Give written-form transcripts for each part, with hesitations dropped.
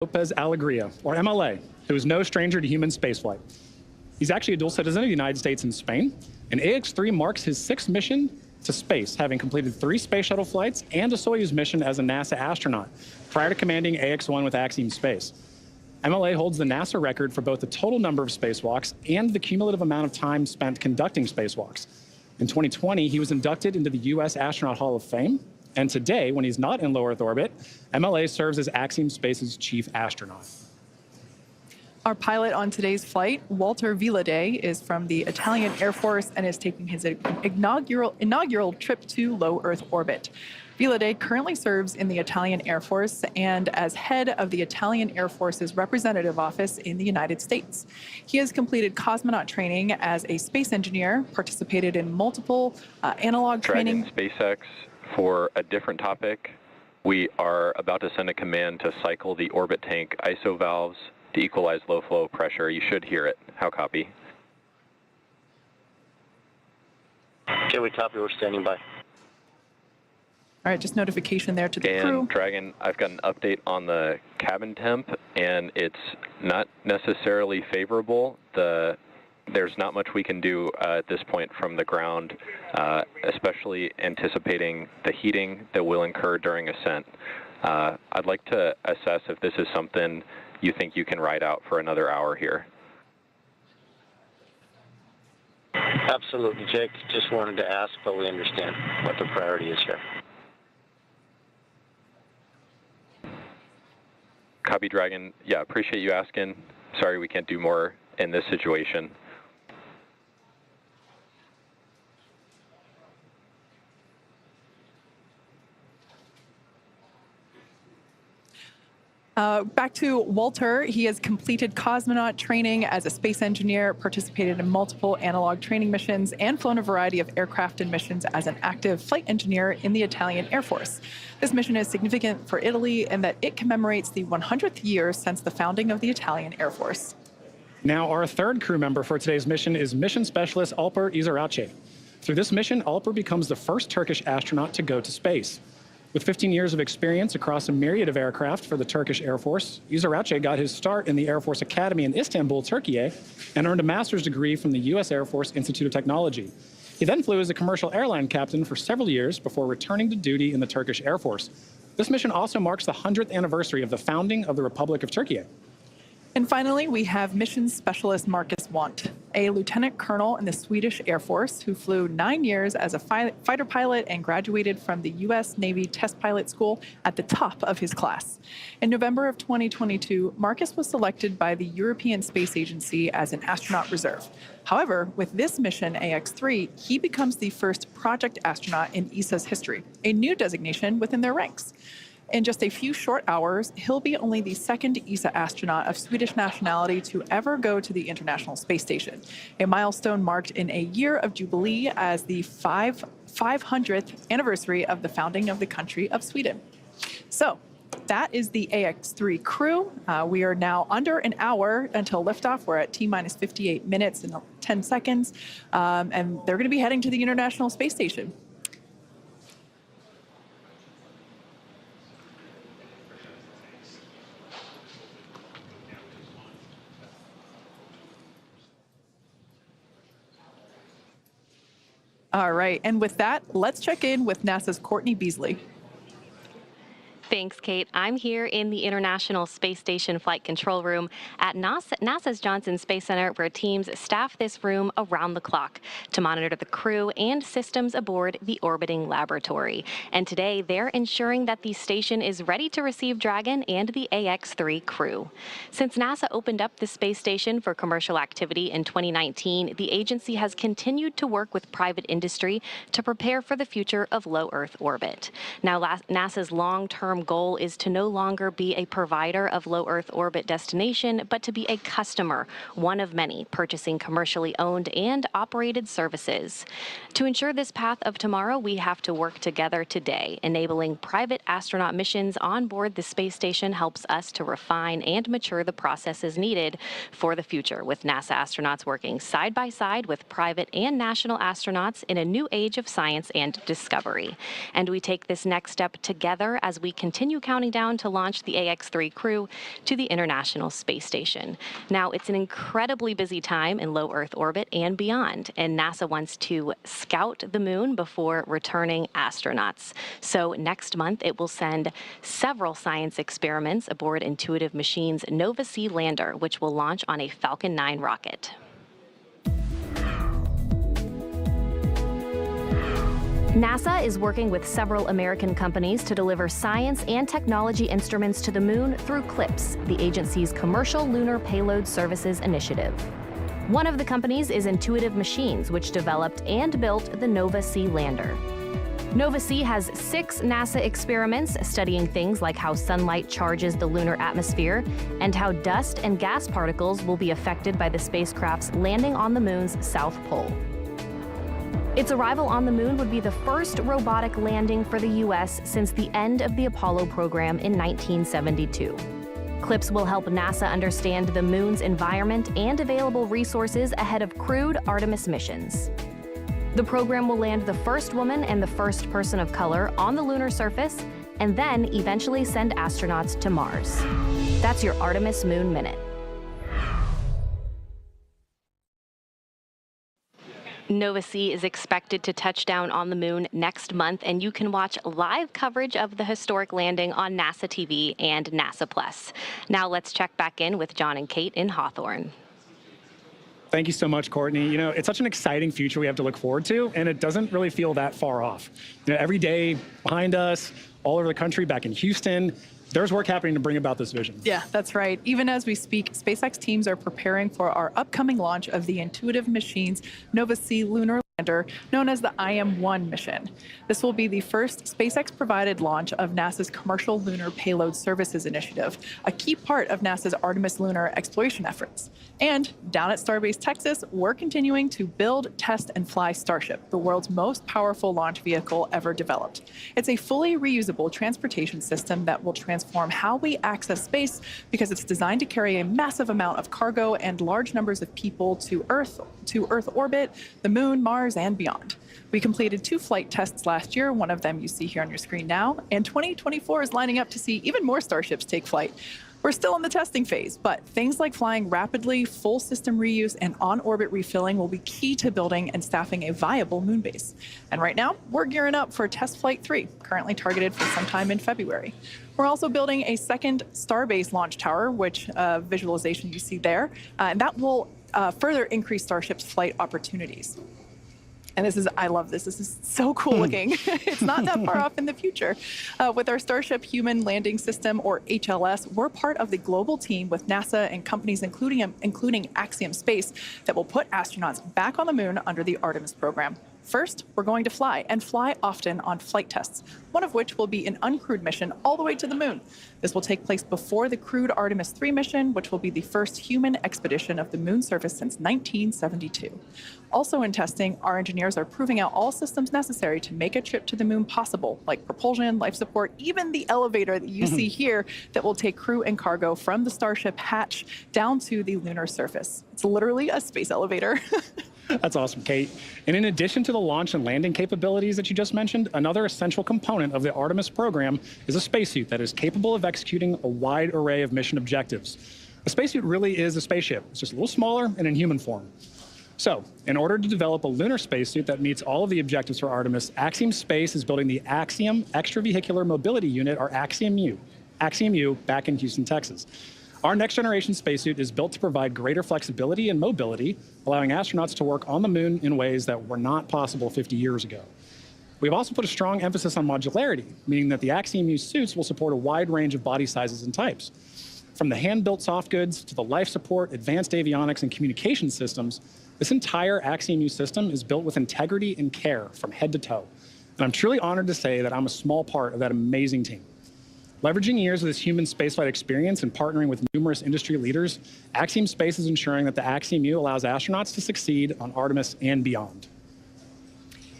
Lopez Alegria, or MLA, who is no stranger to human spaceflight. He's actually a dual citizen of the United States and Spain, and AX-3 marks his 6th mission to space, having completed 3 space shuttle flights and a Soyuz mission as a NASA astronaut, prior to commanding AX-1 with Axiom Space. MLA holds the NASA record for both the total number of spacewalks and the cumulative amount of time spent conducting spacewalks. In 2020, he was inducted into the U.S. Astronaut Hall of Fame, and today, when he's not in low Earth orbit, MLA serves as Axiom Space's chief astronaut. Our pilot on today's flight, Walter Vilade, is from the Italian Air Force and is taking his inaugural trip to low Earth orbit. Vilade currently serves in the Italian Air Force and as head of the Italian Air Force's representative office in the United States. He has completed cosmonaut training as a space engineer, participated in multiple analog training. SpaceX, for a different topic, we are about to send a command to cycle the orbit tank ISO valves to equalize low flow pressure. You should hear it. How copy? Okay, we copy. We're standing by. All right, just notification there to the crew. And Dragon, I've got an update on the cabin temp, and it's not necessarily favorable. There's not much we can do at this point from the ground, especially anticipating the heating that will incur during ascent. I'd like to assess if this is something you think you can ride out for another hour here. Absolutely, Jake. Just wanted to ask, but we understand what the priority is here. Copy, Dragon. Yeah, appreciate you asking. Sorry we can't do more in this situation. Back to Walter. He has completed cosmonaut training as a space engineer, participated in multiple analog training missions, and flown a variety of aircraft and missions as an active flight engineer in the Italian Air Force. This mission is significant for Italy in that it commemorates the 100th year since the founding of the Italian Air Force. Now, our third crew member for today's mission is Mission Specialist Alper İziraçe. Through this mission, Alper becomes the first Turkish astronaut to go to space. With 15 years of experience across a myriad of aircraft for the Turkish Air Force, İziraçe got his start in the Air Force Academy in Istanbul, Turkey, and earned a master's degree from the U.S. Air Force Institute of Technology. He then flew as a commercial airline captain for several years before returning to duty in the Turkish Air Force. This mission also marks the 100th anniversary of the founding of the Republic of Turkey. And finally, we have Mission Specialist Marcus Want, a lieutenant colonel in the Swedish Air Force who flew 9 years as a fighter pilot and graduated from the U.S. Navy Test Pilot School at the top of his class. In November of 2022, Marcus was selected by the European Space Agency as an astronaut reserve. However, with this mission, AX-3, he becomes the first project astronaut in ESA's history, a new designation within their ranks. In just a few short hours, he'll be only the second ESA astronaut of Swedish nationality to ever go to the International Space Station, a milestone marked in a year of jubilee as the 500th anniversary of the founding of the country of Sweden. So that is the AX-3 crew. We are now under an hour until liftoff. We're at T-minus 58 minutes and 10 seconds, and they're going to be heading to the International Space Station. All right, and with that, let's check in with NASA's Courtney Beasley. Thanks, Kate. I'm here in the International Space Station Flight Control Room at NASA's Johnson Space Center, where teams staff this room around the clock to monitor the crew and systems aboard the orbiting laboratory. And today, they're ensuring that the station is ready to receive Dragon and the AX-3 crew. Since NASA opened up the space station for commercial activity in 2019, the agency has continued to work with private industry to prepare for the future of low Earth orbit. Now, NASA's long-term goal is to no longer be a provider of low Earth orbit destination, but to be a customer, one of many, purchasing commercially owned and operated services. To ensure this path of tomorrow, we have to work together today. Enabling private astronaut missions on board the space station helps us to refine and mature the processes needed for the future, with NASA astronauts working side by side with private and national astronauts in a new age of science and discovery. And we take this next step together as we continue continue counting down to launch the AX-3 crew to the International Space Station. Now, it's an incredibly busy time in low Earth orbit and beyond, and NASA wants to scout the moon before returning astronauts. So next month, it will send several science experiments aboard Intuitive Machines' Nova-C lander, which will launch on a Falcon 9 rocket. NASA is working with several American companies to deliver science and technology instruments to the moon through CLPS, the agency's Commercial Lunar Payload Services Initiative. One of the companies is Intuitive Machines, which developed and built the Nova-C lander. Nova-C has 6 NASA experiments studying things like how sunlight charges the lunar atmosphere and how dust and gas particles will be affected by the spacecraft's landing on the moon's south pole. Its arrival on the moon would be the first robotic landing for the U.S. since the end of the Apollo program in 1972. CLPS will help NASA understand the moon's environment and available resources ahead of crewed Artemis missions. The program will land the first woman and the first person of color on the lunar surface, and then eventually send astronauts to Mars. That's your Artemis Moon Minute. Nova-C is expected to touch down on the moon next month, and you can watch live coverage of the historic landing on NASA TV and NASA Plus. Now let's check back in with John and Kate in Hawthorne. Thank you so much, Courtney. You know, it's such an exciting future we have to look forward to, and it doesn't really feel that far off. You know, every day behind us, all over the country, back in Houston, there's work happening to bring about this vision. Yeah, that's right. Even as we speak, SpaceX teams are preparing for our upcoming launch of the Intuitive Machines Nova-C lunar lander, known as the IM-1 mission. This will be the first SpaceX-provided launch of NASA's Commercial Lunar Payload Services Initiative, a key part of NASA's Artemis lunar exploration efforts. And down at Starbase, Texas, we're continuing to build, test, and fly Starship, the world's most powerful launch vehicle ever developed. It's a fully reusable transportation system that will transform how we access space because it's designed to carry a massive amount of cargo and large numbers of people to Earth orbit, the moon, Mars, and beyond. We completed 2 flight tests last year, one of them you see here on your screen now, and 2024 is lining up to see even more Starships take flight. We're still in the testing phase, but things like flying rapidly, full system reuse, and on-orbit refilling will be key to building and staffing a viable moon base. And right now, we're gearing up for Test Flight 3, currently targeted for sometime in February. We're also building a second Starbase launch tower, which visualization you see there, and that will further increase Starship's flight opportunities. And I love this. This is so cool looking. It's not that far off in the future. With our Starship Human Landing System, or HLS, we're part of the global team with NASA and companies including Axiom Space that will put astronauts back on the moon under the Artemis program. First, we're going to fly, and fly often on flight tests, one of which will be an uncrewed mission all the way to the moon. This will take place before the crewed Artemis 3 mission, which will be the first human expedition of the moon surface since 1972. Also in testing, our engineers are proving out all systems necessary to make a trip to the moon possible, like propulsion, life support, even the elevator that you see here that will take crew and cargo from the Starship hatch down to the lunar surface. It's literally a space elevator. That's awesome, Kate. And in addition to the launch and landing capabilities that you just mentioned, another essential component of the Artemis program is a spacesuit that is capable of executing a wide array of mission objectives. A spacesuit really is a spaceship. It's just a little smaller and in human form. So, in order to develop a lunar spacesuit that meets all of the objectives for Artemis, Axiom Space is building the Axiom Extravehicular Mobility Unit, or Axiom U, back in Houston, Texas. Our next-generation spacesuit is built to provide greater flexibility and mobility, allowing astronauts to work on the moon in ways that were not possible 50 years ago. We've also put a strong emphasis on modularity, meaning that the Axiom U suits will support a wide range of body sizes and types. From the hand-built soft goods to the life support, advanced avionics, and communication systems, this entire Axiom U system is built with integrity and care from head to toe. And I'm truly honored to say that I'm a small part of that amazing team. Leveraging years of this human spaceflight experience and partnering with numerous industry leaders, Axiom Space is ensuring that the Axiom U allows astronauts to succeed on Artemis and beyond.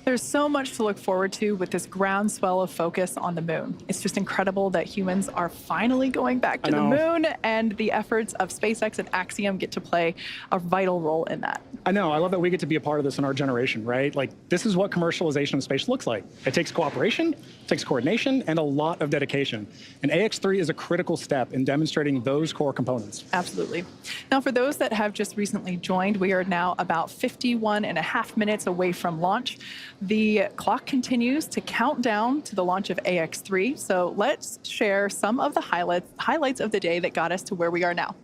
There's so much to look forward to with this groundswell of focus on the moon. It's just incredible that humans are finally going back to the moon, and the efforts of SpaceX and Axiom get to play a vital role in that. I know. I love that we get to be a part of this in our generation, right? Like, this is what commercialization of space looks like. It takes cooperation, it takes coordination, and a lot of dedication. And AX3 is a critical step in demonstrating those core components. Absolutely. Now, for those that have just recently joined, we are now about 51.5 minutes away from launch. The clock continues to count down to the launch of AX3. So let's share some of the highlights of the day that got us to where we are now.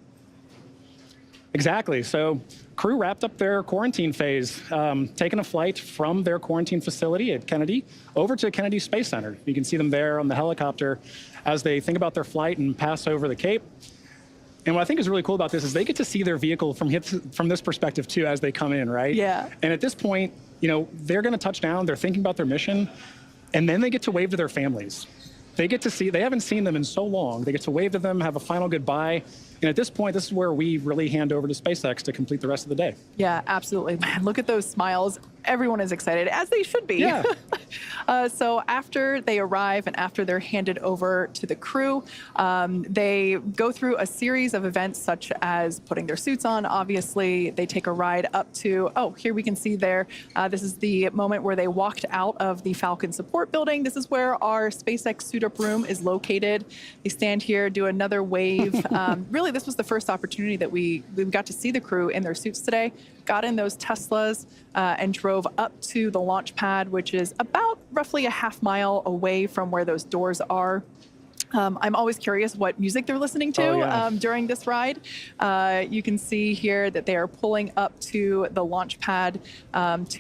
Exactly. So crew wrapped up their quarantine phase, taking a flight from their quarantine facility at Kennedy over to Kennedy Space Center. You can see them there on the helicopter as they think about their flight and pass over the Cape. And what I think is really cool about this is they get to see their vehicle from this perspective too as they come in, right? Yeah. And at this point, you know, they're going to touch down, they're thinking about their mission, and then they get to wave to their families. They get to see, they haven't seen them in so long. They get to wave to them, have a final goodbye. And at this point, this is where we really hand over to SpaceX to complete the rest of the day. Yeah, absolutely. Man, look at those smiles. Everyone is excited, as they should be. Yeah. So after they arrive and after they're handed over to the crew, they go through a series of events such as putting their suits on. Obviously, they take a ride up to, oh, here we can see there. This is the moment where they walked out of the Falcon support building. This is where our SpaceX suit-up room is located. They stand here, do another wave. Really, this was the first opportunity that we got to see the crew in their suits today. Got in those Teslas and drove up to the launch pad, which is about roughly a half-mile away from where those doors are. I'm always curious what music they're listening to during this ride. You can see here that they are pulling up to the launch pad, 2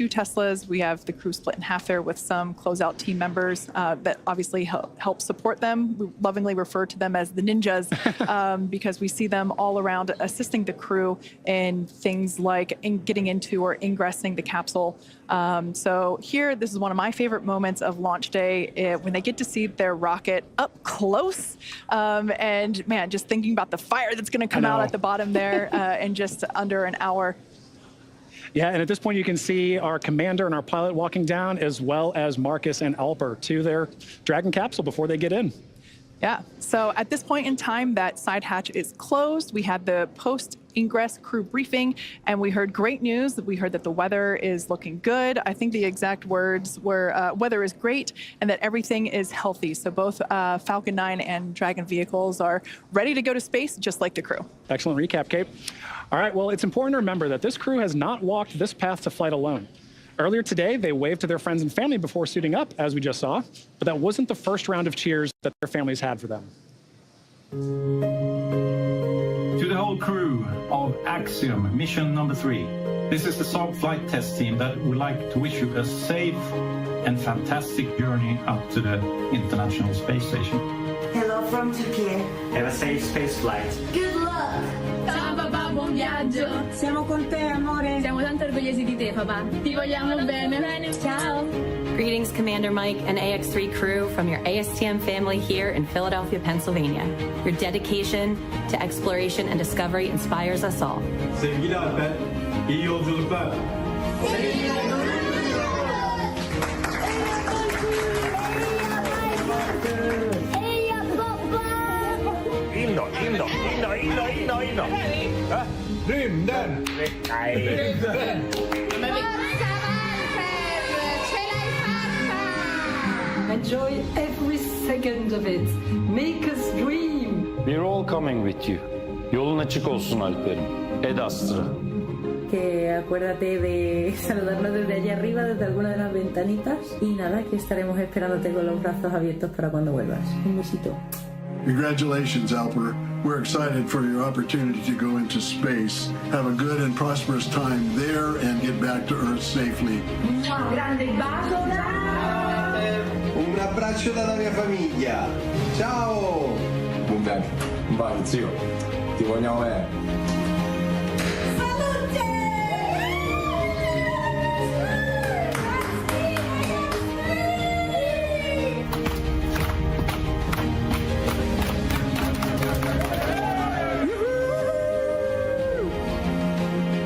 Teslas. We have the crew split in half there with some closeout team members that obviously help support them. We lovingly refer to them as the ninjas because we see them all around assisting the crew in things like getting into or ingressing the capsule. So here, this is one of my favorite moments of launch day when they get to see their rocket up close. And man, just thinking about the fire that's going to come out at the bottom there in just under an hour. Yeah, and at this point, you can see our commander and our pilot walking down, as well as Marcus and Alper to their Dragon capsule before they get in. Yeah, so at this point in time, that side hatch is closed. We had the post-ingress crew briefing, and we heard great news. We heard that the weather is looking good. I think the exact words were, weather is great, and that everything is healthy. So both Falcon 9 and Dragon vehicles are ready to go to space, just like the crew. Excellent recap, Kate. All right, well, it's important to remember that this crew has not walked this path to flight alone. Earlier today, they waved to their friends and family before suiting up, as we just saw, but that wasn't the first round of cheers that their families had for them. To the whole crew of Axiom Mission number 3, this is the SAB flight test team that would like to wish you a safe and fantastic journey up to the International Space Station. Hello from Turkey. Have a safe space flight. Good luck. Ciao papà, buon viaggio. Siamo con te, amore. Siamo tanto orgogliosi di te, papà. Ti vogliamo bene. Ciao. Greetings, Commander Mike and AX3 crew from your ASTM family here in Philadelphia, Pennsylvania. Your dedication to exploration and discovery inspires us all. Sevgili Alper, iyi yolculuklar. Rymden! Enjoy every second of it. Make us dream. We're all coming with you. Yolun açık olsun Alper'im. Ed Astra. Que acuérdate de saludarnos desde allá arriba, desde alguna de las ventanitas. Y nada, que estaremos esperándote con los brazos abiertos para cuando vuelvas. Un besito. Congratulations, Alper. We're excited for your opportunity to go into space. Have a good and prosperous time there and get back to Earth safely. Grande bacio. Un abbraccio dalla mia famiglia. Ciao! Buon viaggio. Vai, zio. Ti vogliamo bene.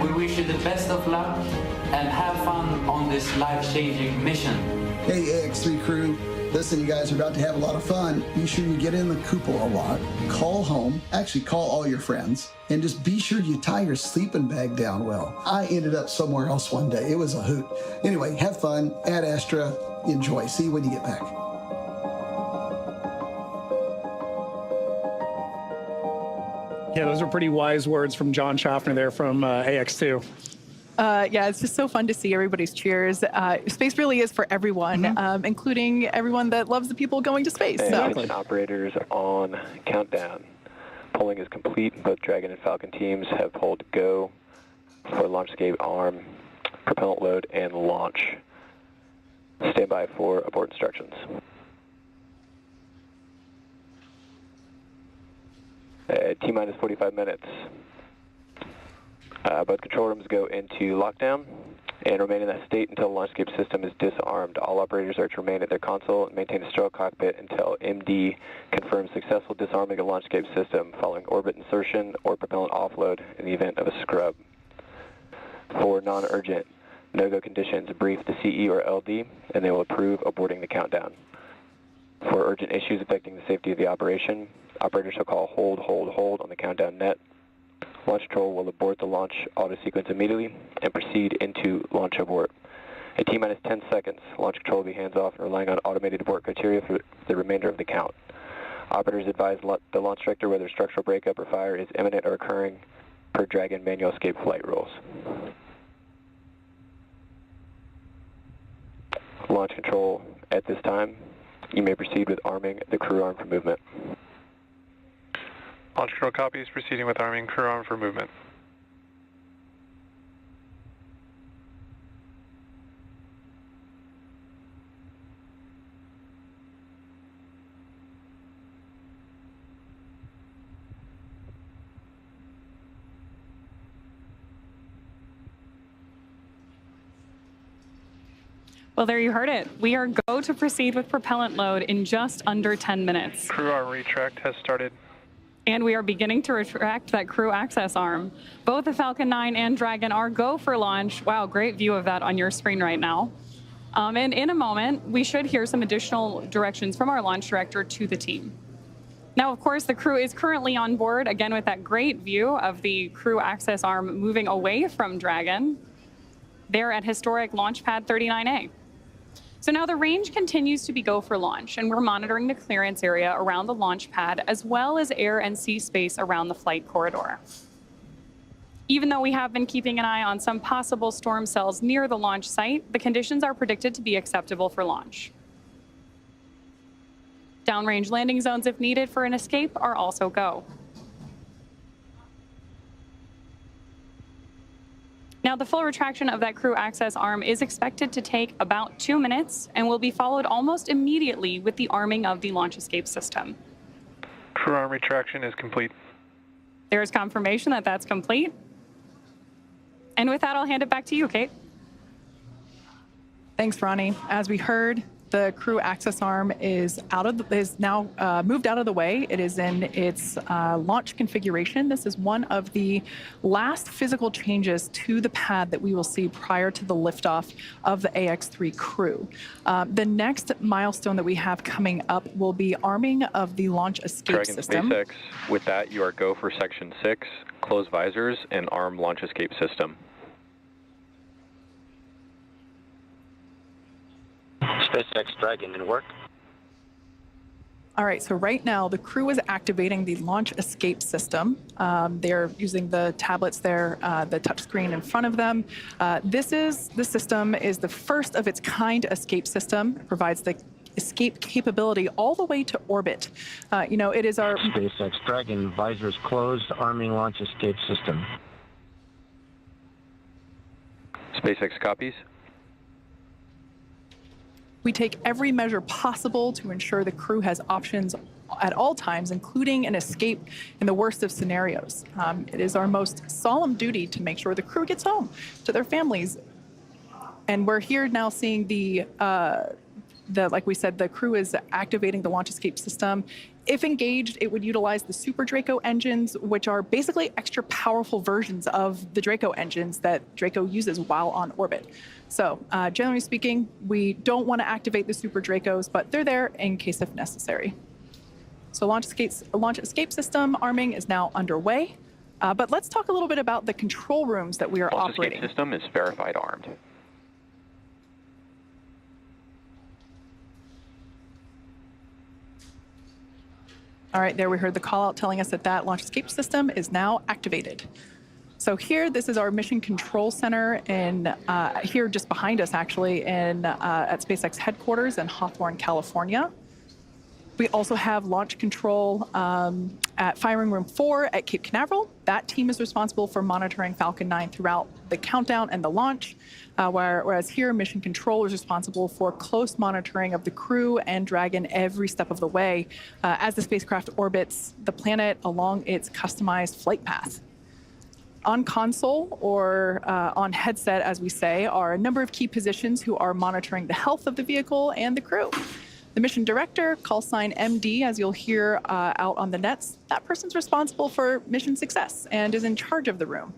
We wish you the best of luck and have fun on this life-changing mission. Hey, AX3 crew. Listen, you guys are about to have a lot of fun. Be sure you get in the cupola a lot. Call home. Actually, call all your friends. And just be sure you tie your sleeping bag down well. I ended up somewhere else one day. It was a hoot. Anyway, have fun. Ad Astra. Enjoy. See you when you get back. Yeah, those are pretty wise words from John Schaffner there from AX2. Yeah, it's just so fun to see everybody's cheers. Space really is for everyone, including everyone that loves the people going to space. Mission operators on countdown. Polling is complete. Both Dragon and Falcon teams have pulled go for LaunchScape arm, propellant load, and launch. Stand by for abort instructions. T-minus 45 minutes. Both control rooms go into lockdown and remain in that state until the LaunchScape system is disarmed. All operators are to remain at their console and maintain a sterile cockpit until MD confirms successful disarming of the LaunchScape system following orbit insertion or propellant offload in the event of a scrub. For non-urgent no-go conditions, brief the CE or LD and they will approve aborting the countdown. For urgent issues affecting the safety of the operation, operators shall call hold, hold, hold on the countdown net. Launch control will abort the launch auto sequence immediately and proceed into launch abort. At T-minus 10 seconds, launch control will be hands-off and relying on automated abort criteria for the remainder of the count. Operators advise the launch director whether structural breakup or fire is imminent or occurring per Dragon manual escape flight rules. Launch control at this time. You may proceed with arming the crew arm for movement. Launch control copies, proceeding with arming crew arm for movement. Well, there you heard it. We are go to proceed with propellant load in just under 10 minutes. Crew arm retract has started. And we are beginning to retract that crew access arm. Both the Falcon 9 and Dragon are go for launch. Wow, great view of that on your screen right now. And in a moment, we should hear some additional directions from our launch director to the team. Now, of course, the crew is currently on board, again, with that great view of the crew access arm moving away from Dragon. They're at historic Launch Pad 39A. So now the range continues to be go for launch, and we're monitoring the clearance area around the launch pad as well as air and sea space around the flight corridor. Even though we have been keeping an eye on some possible storm cells near the launch site, the conditions are predicted to be acceptable for launch. Downrange landing zones, if needed for an escape, are also go. Now, the full retraction of that crew access arm is expected to take about 2 minutes and will be followed almost immediately with the arming of the launch escape system. Crew arm retraction is complete. There is confirmation that that's complete. And with that, I'll hand it back to you, Kate. Thanks, Ronnie. As we heard, the crew access arm is now moved out of the way. It is in its launch configuration. This is one of the last physical changes to the pad that we will see prior to the liftoff of the AX3 crew. The next milestone that we have coming up will be arming of the launch escape Dragon system. SpaceX, with that, you are go for Section 6, close visors, and arm launch escape system. SpaceX Dragon in work. All right, so right now the crew is activating the launch escape system. They're using the tablets there, the touchscreen in front of them. This system is the first of its kind escape system. It provides the escape capability all the way to orbit. It is our SpaceX Dragon visors closed, arming launch escape system. SpaceX copies. We take every measure possible to ensure the crew has options at all times, including an escape in the worst of scenarios. It is our most solemn duty to make sure the crew gets home to their families. And we're here now seeing like we said, the crew is activating the launch escape system If engaged, it would utilize the Super Draco engines, which are basically extra powerful versions of the Draco engines that Draco uses while on orbit. So generally speaking, we don't want to activate the Super Dracos, but they're there in case if necessary. So launch escape system arming is now underway. But let's talk a little bit about the control rooms that we are operating. Launch escape system is verified armed. All right, there we heard the call out telling us that that launch escape system is now activated. So here, this is our mission control center, and here just behind us, actually, at SpaceX headquarters in Hawthorne, California. We also have launch control at Firing Room 4 at Cape Canaveral. That team is responsible for monitoring Falcon 9 throughout the countdown and the launch, whereas here, mission control is responsible for close monitoring of the crew and Dragon every step of the way as the spacecraft orbits the planet along its customized flight path. On console, or on headset, as we say, are a number of key positions who are monitoring the health of the vehicle and the crew. The mission director, call sign MD, as you'll hear out on the nets, that person's responsible for mission success and is in charge of the room.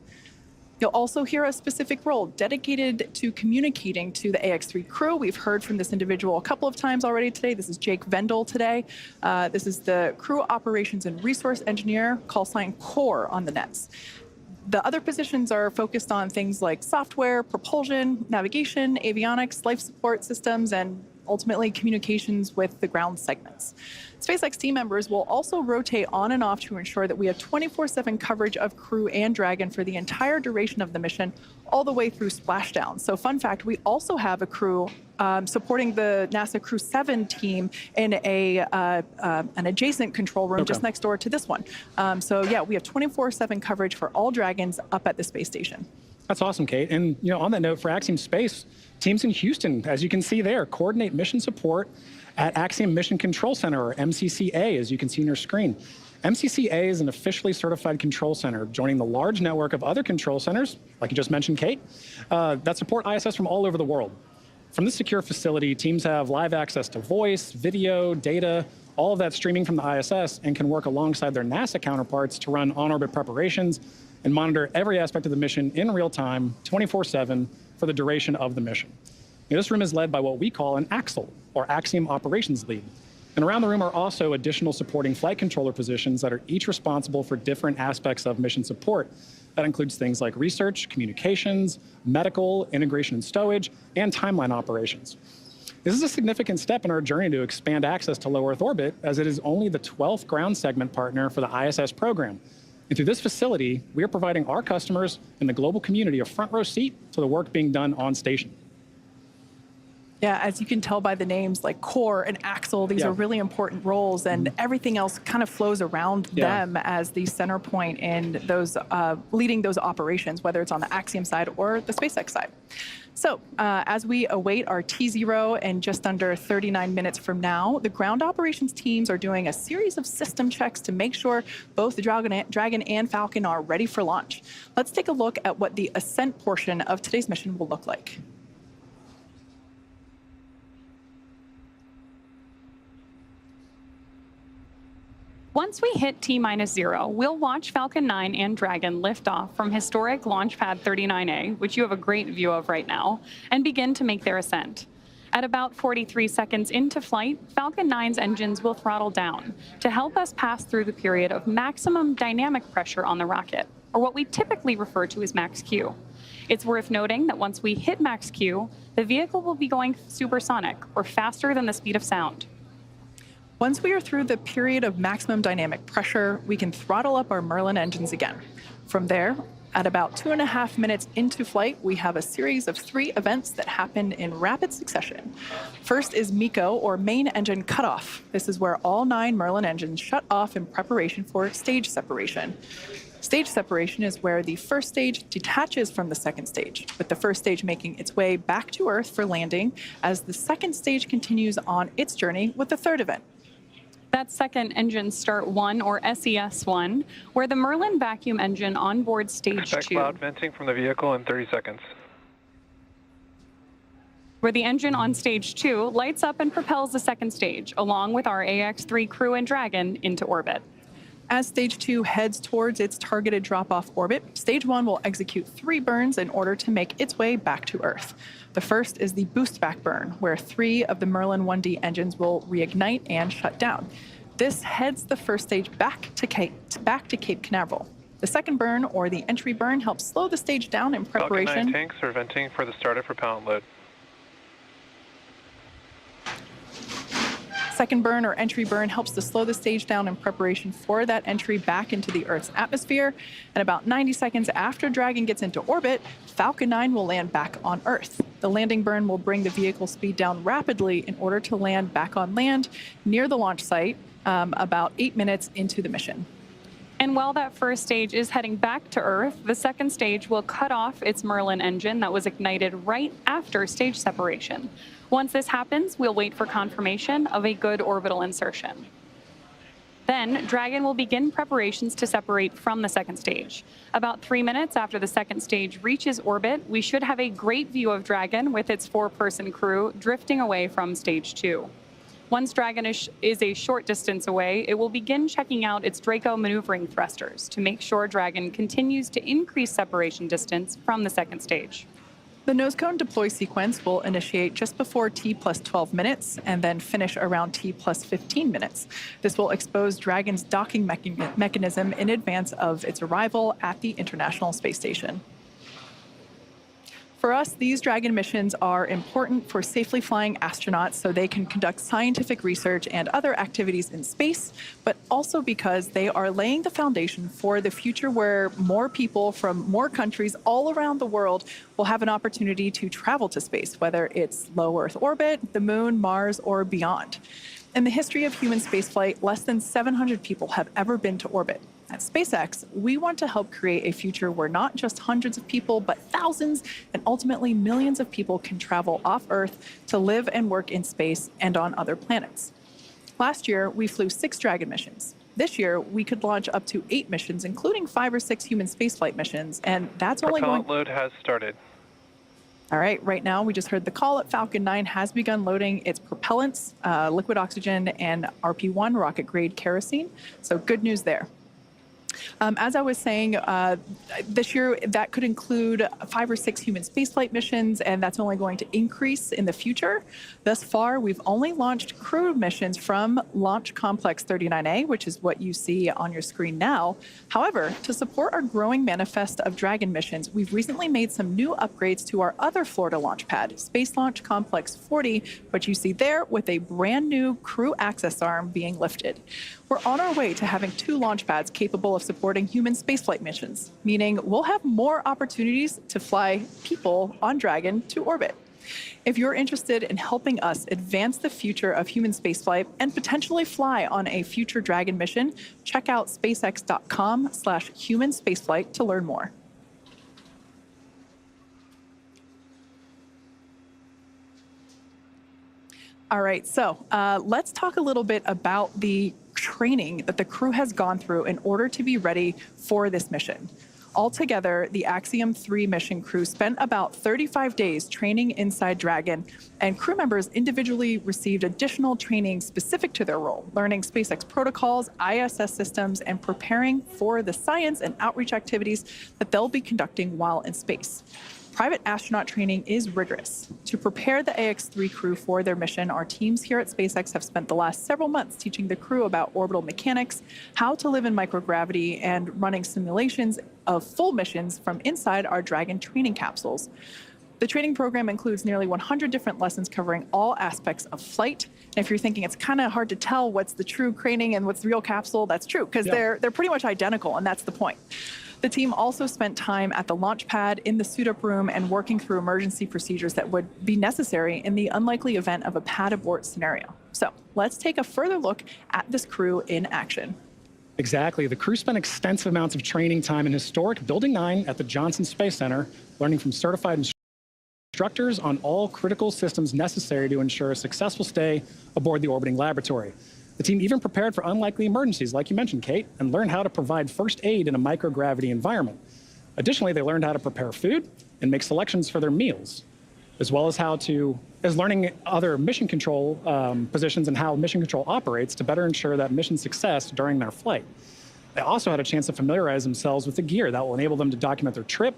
You'll also hear a specific role dedicated to communicating to the AX3 crew. We've heard from this individual a couple of times already today. This is Jake Vendel today. This is the crew operations and resource engineer, call sign CORE on the nets. The other positions are focused on things like software, propulsion, navigation, avionics, life support systems, and ultimately communications with the ground segments. SpaceX team members will also rotate on and off to ensure that we have 24/7 coverage of crew and Dragon for the entire duration of the mission, all the way through splashdown. So fun fact, we also have a crew supporting the NASA Crew 7 team in an adjacent control room just next door to this one. So yeah, we have 24/7 coverage for all Dragons up at the space station. That's awesome, Kate. And on that note, for Axiom Space, teams in Houston, as you can see there, coordinate mission support at Axiom Mission Control Center, or MCCA, as you can see on your screen. MCCA is an officially certified control center, joining the large network of other control centers, like you just mentioned, Kate, that support ISS from all over the world. From this secure facility, teams have live access to voice, video, data, all of that streaming from the ISS, and can work alongside their NASA counterparts to run on-orbit preparations and monitor every aspect of the mission in real time, 24/7, for the duration of the mission. This room is led by what we call an AXL, or Axiom Operations Lead. And around the room are also additional supporting flight controller positions that are each responsible for different aspects of mission support. That includes things like research, communications, medical, integration and stowage, and timeline operations. This is a significant step in our journey to expand access to low Earth orbit, as it is only the 12th ground segment partner for the ISS program. And through this facility, we are providing our customers and the global community a front row seat to the work being done on station. Yeah, as you can tell by the names like CORE and AXL, these are really important roles, and everything else kind of flows around them as the center point in those leading those operations, whether it's on the Axiom side or the SpaceX side. So as we await our T0 in just under 39 minutes from now, the ground operations teams are doing a series of system checks to make sure both the Dragon and Falcon are ready for launch. Let's take a look at what the ascent portion of today's mission will look like. Once we hit T-0, we'll watch Falcon 9 and Dragon lift off from historic Launch Pad 39A, which you have a great view of right now, and begin to make their ascent. At about 43 seconds into flight, Falcon 9's engines will throttle down to help us pass through the period of maximum dynamic pressure on the rocket, or what we typically refer to as max Q. It's worth noting that once we hit max Q, the vehicle will be going supersonic, or faster than the speed of sound. Once we are through the period of maximum dynamic pressure, we can throttle up our Merlin engines again. From there, at about 2.5 minutes into flight, we have a series of 3 events that happen in rapid succession. First is MECO, or main engine cutoff. This is where all 9 Merlin engines shut off in preparation for stage separation. Stage separation is where the first stage detaches from the second stage, with the first stage making its way back to Earth for landing, as the second stage continues on its journey with the third event. That's second engine start 1, or SES1, where the Merlin vacuum engine on board stage 2. Expect loud venting from the vehicle in 30 seconds. where the engine on stage 2 lights up and propels the second stage, along with our AX-3 crew and Dragon into orbit. As stage 2 heads towards its targeted drop-off orbit, stage 1 will execute 3 burns in order to make its way back to Earth. The first is the boost back burn, where 3 of the Merlin 1D engines will reignite and shut down. This heads the first stage back to Cape Canaveral. The second burn, or the entry burn, helps slow the stage down in preparation. Falcon 9 tanks are venting for the start of propellant load. Second burn, or entry burn, helps to slow the stage down in preparation for that entry back into the Earth's atmosphere. And about 90 seconds after Dragon gets into orbit, Falcon 9 will land back on Earth. The landing burn will bring the vehicle speed down rapidly in order to land back on land near the launch site about 8 minutes into the mission. And while that first stage is heading back to Earth, the second stage will cut off its Merlin engine that was ignited right after stage separation. Once this happens, we'll wait for confirmation of a good orbital insertion. Then, Dragon will begin preparations to separate from the second stage. About 3 minutes after the second stage reaches orbit, we should have a great view of Dragon with its 4-person crew drifting away from stage 2. Once Dragon is a short distance away, it will begin checking out its Draco maneuvering thrusters to make sure Dragon continues to increase separation distance from the second stage. The nose cone deploy sequence will initiate just before T plus 12 minutes and then finish around T plus 15 minutes. This will expose Dragon's docking mechanism in advance of its arrival at the International Space Station. For us, these Dragon missions are important for safely flying astronauts so they can conduct scientific research and other activities in space, but also because they are laying the foundation for the future where more people from more countries all around the world will have an opportunity to travel to space, whether it's low Earth orbit, the moon, Mars, or beyond. In the history of human spaceflight, less than 700 people have ever been to orbit. At SpaceX, we want to help create a future where not just hundreds of people, but thousands and ultimately millions of people can travel off Earth to live and work in space and on other planets. Last year, we flew 6 Dragon missions. This year, we could launch up to 8 missions, including 5 or 6 human spaceflight missions, and that's only going... Propellant load has started. All right, right now we just heard the call that Falcon 9 has begun loading its propellants, liquid oxygen, and RP-1 rocket-grade kerosene, so good news there. As I was saying, this year that could include 5 or 6 human spaceflight missions, and that's only going to increase in the future. Thus far, we've only launched crew missions from Launch Complex 39A, which is what you see on your screen now. However, to support our growing manifest of Dragon missions, we've recently made some new upgrades to our other Florida launch pad, Space Launch Complex 40, which you see there with a brand new crew access arm being lifted. We're on our way to having 2 launch pads capable of supporting human spaceflight missions, meaning we'll have more opportunities to fly people on Dragon to orbit. If you're interested in helping us advance the future of human spaceflight and potentially fly on a future Dragon mission, check out spacex.com/human spaceflight to learn more. All right, so let's talk a little bit about the training that the crew has gone through in order to be ready for this mission. Altogether, the Axiom 3 mission crew spent about 35 days training inside Dragon, and crew members individually received additional training specific to their role, learning SpaceX protocols, ISS systems, and preparing for the science and outreach activities that they'll be conducting while in space. Private astronaut training is rigorous. To prepare the AX-3 crew for their mission, our teams here at SpaceX have spent the last several months teaching the crew about orbital mechanics, how to live in microgravity, and running simulations of full missions from inside our Dragon training capsules. The training program includes nearly 100 different lessons covering all aspects of flight. And if you're thinking it's kind of hard to tell what's the true training and what's the real capsule, that's true, because they're pretty much identical, and that's the point. The team also spent time at the launch pad, in the suit-up room, and working through emergency procedures that would be necessary in the unlikely event of a pad abort scenario. So let's take a further look at this crew in action. Exactly. The crew spent extensive amounts of training time in historic Building 9 at the Johnson Space Center, learning from certified instructors on all critical systems necessary to ensure a successful stay aboard the orbiting laboratory. The team even prepared for unlikely emergencies, like you mentioned, Kate, and learned how to provide first aid in a microgravity environment. Additionally, they learned how to prepare food and make selections for their meals. as well as learning other mission control positions and how mission control operates to better ensure that mission success during their flight. They also had a chance to familiarize themselves with the gear that will enable them to document their trip,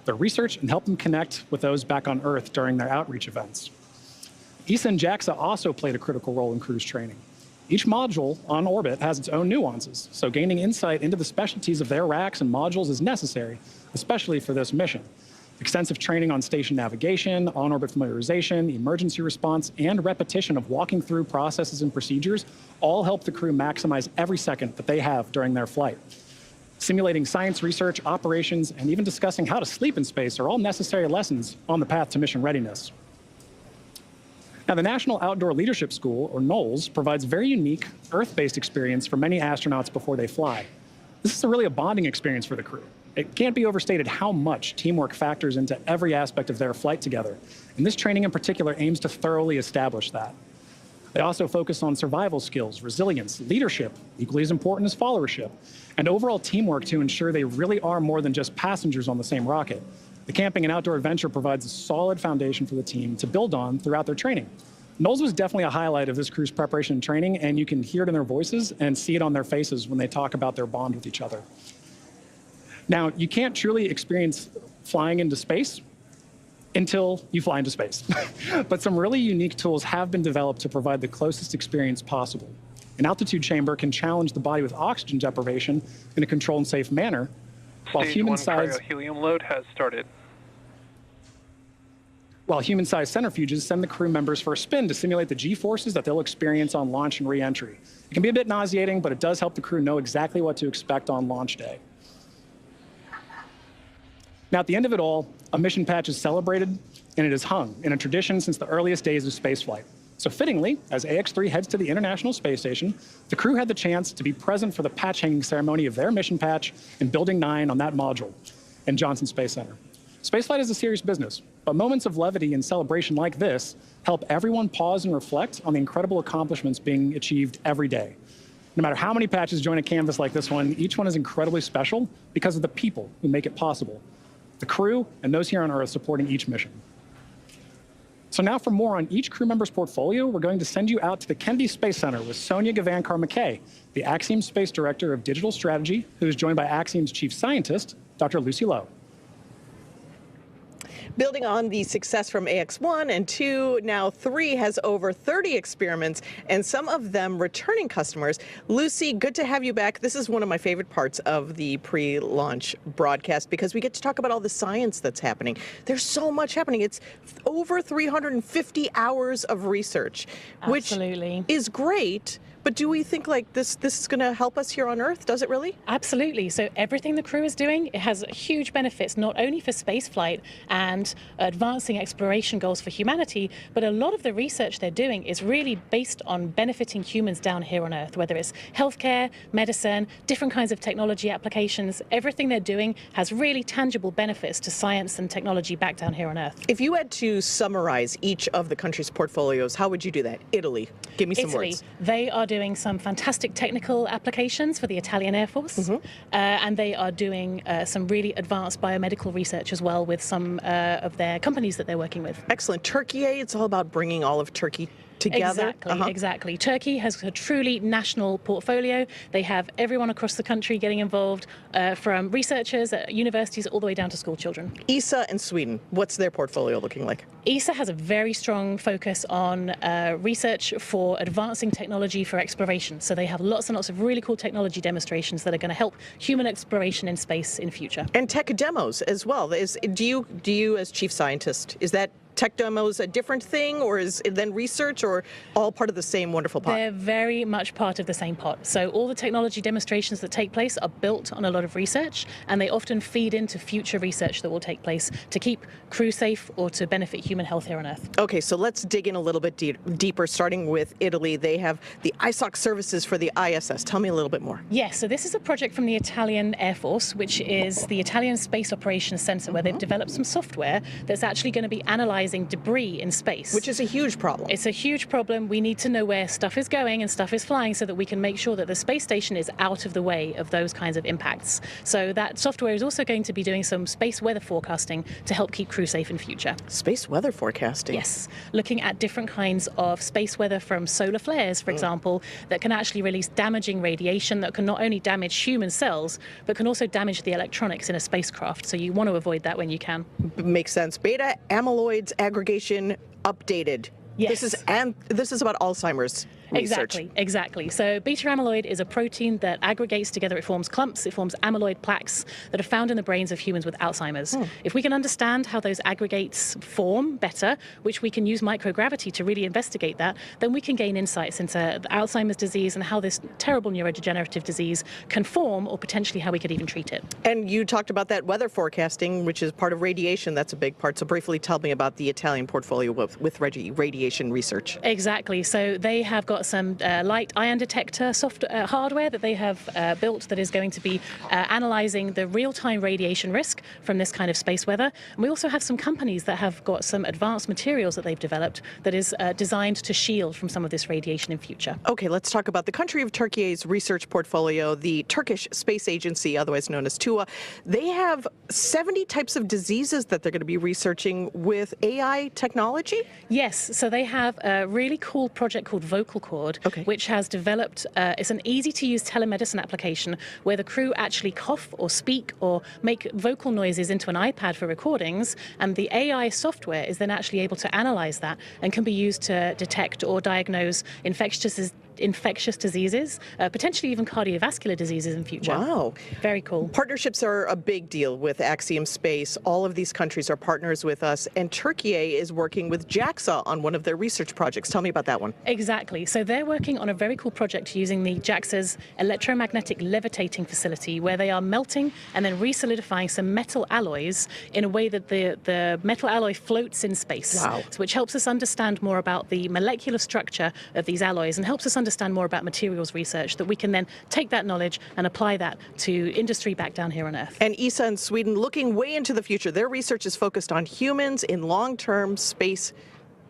their research, and help them connect with those back on Earth during their outreach events. ESA and JAXA also played a critical role in cruise training. Each module on orbit has its own nuances, so gaining insight into the specialties of their racks and modules is necessary, especially for this mission. Extensive training on station navigation, on-orbit familiarization, emergency response, and repetition of walking through processes and procedures all help the crew maximize every second that they have during their flight. Simulating science research, operations, and even discussing how to sleep in space are all necessary lessons on the path to mission readiness. Now, the National Outdoor Leadership School, or NOLS, provides very unique Earth-based experience for many astronauts before they fly. This is really a bonding experience for the crew. It can't be overstated how much teamwork factors into every aspect of their flight together, and this training in particular aims to thoroughly establish that. They also focus on survival skills, resilience, leadership, equally as important as followership, and overall teamwork to ensure they really are more than just passengers on the same rocket. The camping and outdoor adventure provides a solid foundation for the team to build on throughout their training. NOLS was definitely a highlight of this crew's preparation and training, and you can hear it in their voices and see it on their faces when they talk about their bond with each other. Now, you can't truly experience flying into space until you fly into space. But some really unique tools have been developed to provide the closest experience possible. An altitude chamber can challenge the body with oxygen deprivation in a controlled and safe manner, while Stage 1 cryo-helium load has started. While human-sized centrifuges send the crew members for a spin to simulate the G-forces that they'll experience on launch and re-entry. It can be a bit nauseating, but it does help the crew know exactly what to expect on launch day. Now, at the end of it all, a mission patch is celebrated, and it is hung in a tradition since the earliest days of spaceflight. So fittingly, as AX-3 heads to the International Space Station, the crew had the chance to be present for the patch-hanging ceremony of their mission patch in Building 9 on that module in Johnson Space Center. Spaceflight is a serious business, but moments of levity and celebration like this help everyone pause and reflect on the incredible accomplishments being achieved every day. No matter how many patches join a canvas like this one, each one is incredibly special because of the people who make it possible. The crew and those here on Earth supporting each mission. So now for more on each crew member's portfolio, we're going to send you out to the Kennedy Space Center with Sonia Gavankar-McKay, the Axiom Space Director of Digital Strategy, who is joined by Axiom's Chief Scientist, Dr. Lucy Lowe. Building on the success from AX-1 and 2, now 3 has over 30 experiments, and some of them returning customers. Lucy, good to have you back. This is one of my favorite parts of the pre-launch broadcast because we get to talk about all the science that's happening. There's so much happening. It's over 350 hours of research, which is great. But do we think like this is going to help us here on Earth? Does it really? Absolutely. So everything the crew is doing, it has huge benefits, not only for spaceflight and advancing exploration goals for humanity, but a lot of the research they're doing is really based on benefiting humans down here on Earth, whether it's healthcare, medicine, different kinds of technology applications. Everything they're doing has really tangible benefits to science and technology back down here on Earth. If you had to summarize each of the country's portfolios, how would you do that? Italy, give me some words. They are doing some fantastic technical applications for the Italian Air Force, and they are doing some really advanced biomedical research as well with some of their companies that they're working with. Excellent. Turkey, it's all about bringing all of Turkey together. Exactly. Turkey has a truly national portfolio. They have everyone across the country getting involved, from researchers at universities all the way down to school children. ESA and Sweden, what's their portfolio looking like? ESA has a very strong focus on research for advancing technology for exploration. So they have lots and lots of really cool technology demonstrations that are going to help human exploration in space in future. And tech demos as well. Do you as chief scientist, is that tech demos a different thing, or is it then research, or all part of the same wonderful pot? They're very much part of the same pot. So all the technology demonstrations that take place are built on a lot of research, and they often feed into future research that will take place to keep crew safe or to benefit human health here on Earth. Okay, so let's dig in a little bit deeper, starting with Italy. They have the ISOC services for the ISS. Tell me a little bit more. Yes, so this is a project from the Italian Air Force, which is the Italian Space Operations Center, where they've developed some software that's actually going to be analyzing analyzing debris in space. Which is a huge problem. It's a huge problem. We need to know where stuff is going and stuff is flying so that we can make sure that the space station is out of the way of those kinds of impacts. So that software is also going to be doing some space weather forecasting to help keep crew safe in future. Space weather forecasting? Yes. Looking at different kinds of space weather from solar flares, for example, that can actually release damaging radiation that can not only damage human cells, but can also damage the electronics in a spacecraft. So you want to avoid that when you can. Makes sense. Beta amyloids aggregation updated. Yes. This is about Alzheimer's research. Exactly. So beta amyloid is a protein that aggregates together. It forms clumps. It forms amyloid plaques that are found in the brains of humans with Alzheimer's. If we can understand how those aggregates form better, which we can use microgravity to really investigate that, then we can gain insights into Alzheimer's disease and how this terrible neurodegenerative disease can form, or potentially how we could even treat it. And you talked about that weather forecasting, which is part of radiation. That's a big part. So briefly tell me about the Italian portfolio with radiation research. Exactly. So they have got some light ion detector hardware that they have built that is going to be analyzing the real-time radiation risk from this kind of space weather. And we also have some companies that have got some advanced materials that they've developed that is designed to shield from some of this radiation in future. Okay, let's talk about the country of Turkey's research portfolio, the Turkish Space Agency, otherwise known as TUA. They have 70 types of diseases that they're going to be researching with AI technology? Yes, so they have a really cool project called Vocal Cord, which has developed, it's an easy-to-use telemedicine application where the crew actually cough or speak or make vocal noises into an iPad for recordings, and the AI software is then actually able to analyze that and can be used to detect or diagnose infectious diseases, potentially even cardiovascular diseases in future. Wow. Very cool. Partnerships are a big deal with Axiom Space. All of these countries are partners with us, and Turkey is working with JAXA on one of their research projects. Tell me about that one. Exactly. So they're working on a very cool project using the JAXA's electromagnetic levitating facility, where they are melting and then re-solidifying some metal alloys in a way that the metal alloy floats in space. Wow. So which helps us understand more about the molecular structure of these alloys and helps us understand more about materials research, that we can then take that knowledge and apply that to industry back down here on Earth. And ESA in Sweden, looking way into the future. Their research is focused on humans in long-term space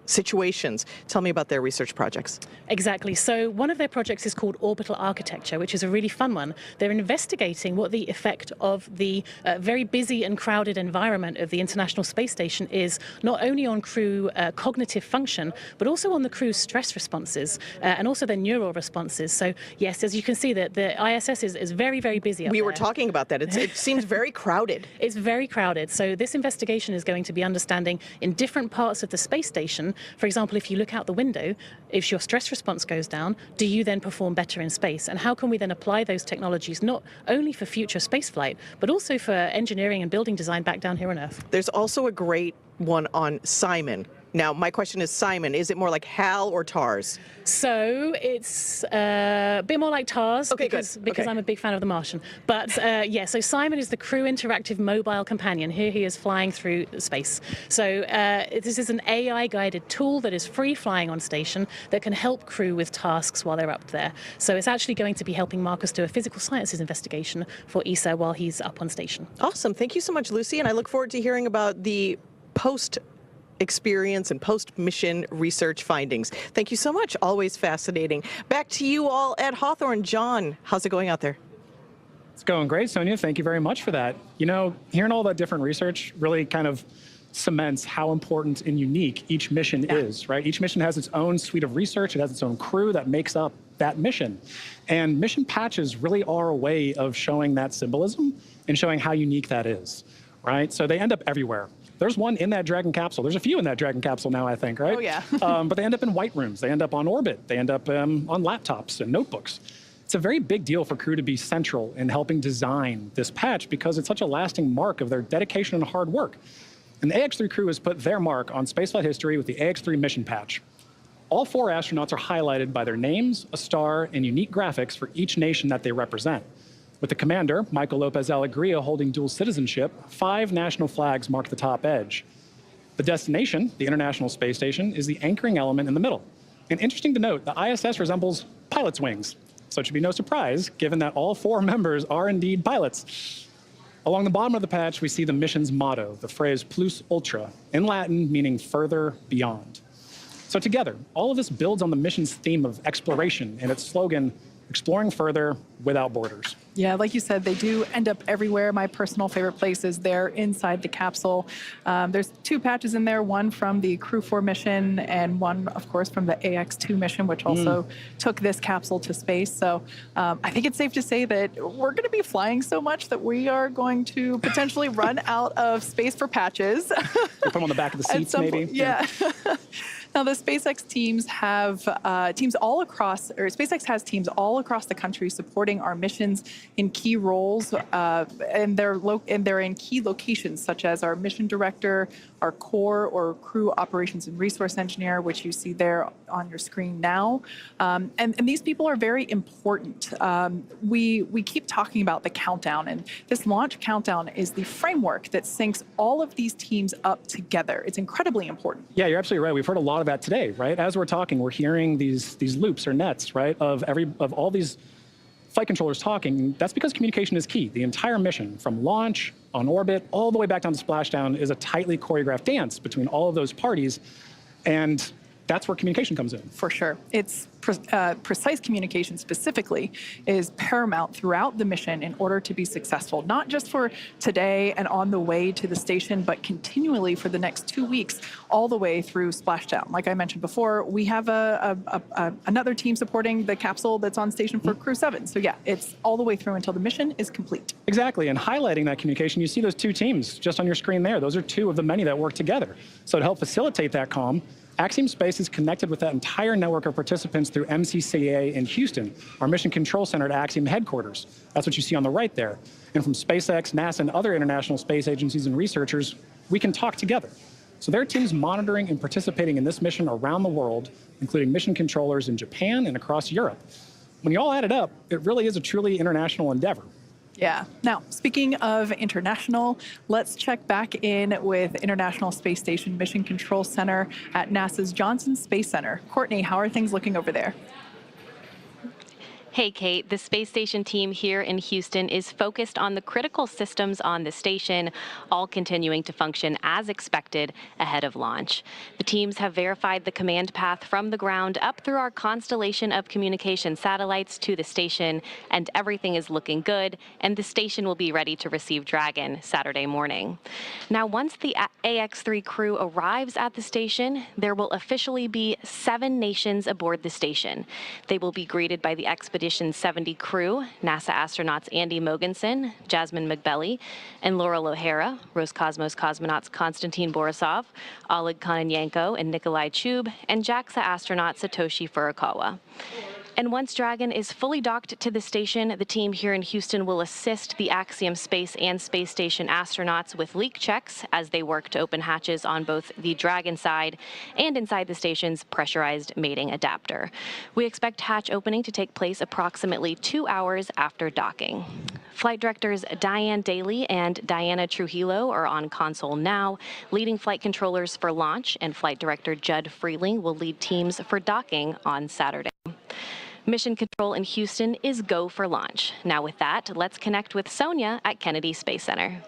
situations. Tell me about their research projects. Exactly. So one of their projects is called Orbital Architecture, which is a really fun one. They're investigating what the effect of the very busy and crowded environment of the International Space Station is, not only on crew cognitive function, but also on the crew's stress responses and also their neural responses. So yes, as you can see, that the ISS is very, very busy up We there. were talking about that. It seems very crowded. It's very crowded. So this investigation is going to be understanding in different parts of the space station. For example, if you look out the window, if your stress response goes down, do you then perform better in space? And how can we then apply those technologies not only for future spaceflight, but also for engineering and building design back down here on Earth? There's also a great one on Simon. Now, my question is, Simon, is it more like HAL or TARS? So it's a bit more like TARS, Okay, because okay. I'm a big fan of The Martian. But yeah, so Simon is the crew interactive mobile companion. Here he is flying through space. So this is an AI-guided tool that is free flying on station that can help crew with tasks while they're up there. So it's actually going to be helping Marcus do a physical sciences investigation for ESA while he's up on station. Awesome. Thank you so much, Lucy. And I look forward to hearing about the post-experience and post-mission research findings. Thank you so much. Always fascinating. Back to you all at Hawthorne. John, how's it going out there? It's going great, Sonia. Thank you very much for that. You know, hearing all that different research really kind of cements how important and unique each mission is, right? Each mission has its own suite of research. It has its own crew that makes up that mission. And mission patches really are a way of showing that symbolism and showing how unique that is, right? So they end up everywhere. There's one in that Dragon capsule. There's a few in that Dragon capsule now, I think, right? Oh, yeah. But they end up in white rooms. They end up on orbit. They end up on laptops and notebooks. It's a very big deal for crew to be central in helping design this patch because it's such a lasting mark of their dedication and hard work. And the AX3 crew has put their mark on spaceflight history with the AX3 mission patch. All 4 astronauts are highlighted by their names, a star, and unique graphics for each nation that they represent. With the commander, Michael Lopez Alegria, holding dual citizenship, 5 national flags mark the top edge. The destination, the International Space Station, is the anchoring element in the middle. And interesting to note, the ISS resembles pilots' wings. So it should be no surprise, given that all 4 members are indeed pilots. Along the bottom of the patch, we see the mission's motto, the phrase plus ultra, in Latin meaning further, beyond. So together, all of this builds on the mission's theme of exploration and its slogan, exploring further without borders. Yeah, like you said, they do end up everywhere. My personal favorite place is there inside the capsule. There's 2 patches in there, one from the Crew 4 mission and one, of course, from the AX2 mission, which also took this capsule to space. So I think it's safe to say that we're going to be flying so much that we are going to potentially run out of space for patches. Put them on the back of the seats, maybe. Yeah. Now, the SpaceX teams have SpaceX has teams all across the country supporting our missions in key roles, and they're in key locations, such as our mission director, our core or crew operations and resource engineer, which you see there on your screen now. And these people are very important. We keep talking about the countdown, and this launch countdown is the framework that syncs all of these teams up together. It's incredibly important. Yeah, you're absolutely right. We've heard a lot of that today, right? As we're talking, we're hearing these loops or nets, right, of all these flight controllers talking. That's because communication is key. The entire mission, from launch, on orbit, all the way back down to splashdown, is a tightly choreographed dance between all of those parties, and that's where communication comes in. For sure. It's precise communication specifically is paramount throughout the mission in order to be successful, not just for today and on the way to the station, but continually for the next 2 weeks, all the way through splashdown. Like I mentioned before, we have another team supporting the capsule that's on station for Crew 7. So yeah, it's all the way through until the mission is complete. Exactly, and highlighting that communication, you see those 2 teams just on your screen there. Those are 2 of the many that work together. So to help facilitate that comm, Axiom Space is connected with that entire network of participants through MCCA in Houston, our mission control center at Axiom headquarters. That's what you see on the right there. And from SpaceX, NASA, and other international space agencies and researchers, we can talk together. So there are teams monitoring and participating in this mission around the world, including mission controllers in Japan and across Europe. When you all add it up, it really is a truly international endeavor. Yeah. Now, speaking of international, let's check back in with International Space Station Mission Control Center at NASA's Johnson Space Center. Courtney, how are things looking over there? Hey, Kate. The space station team here in Houston is focused on the critical systems on the station, all continuing to function as expected ahead of launch. The teams have verified the command path from the ground up through our constellation of communication satellites to the station, and everything is looking good, and the station will be ready to receive Dragon Saturday morning. Now, once the AX3 crew arrives at the station, there will officially be 7 nations aboard the station. They will be greeted by the Expedition 70 crew, NASA astronauts Andy Mogensen, Jasmine McBelly, and Laurel O'Hara, Roscosmos cosmonauts Konstantin Borisov, Oleg Kononenko, and Nikolai Chub, and JAXA astronaut Satoshi Furukawa. And once Dragon is fully docked to the station, the team here in Houston will assist the Axiom Space and Space Station astronauts with leak checks as they work to open hatches on both the Dragon side and inside the station's pressurized mating adapter. We expect hatch opening to take place approximately 2 hours after docking. Flight directors Diane Daly and Diana Trujillo are on console now, leading flight controllers for launch, and Flight Director Judd Freeling will lead teams for docking on Saturday. Mission control in Houston is go for launch. Now with that, let's connect with Sonia at Kennedy Space Center.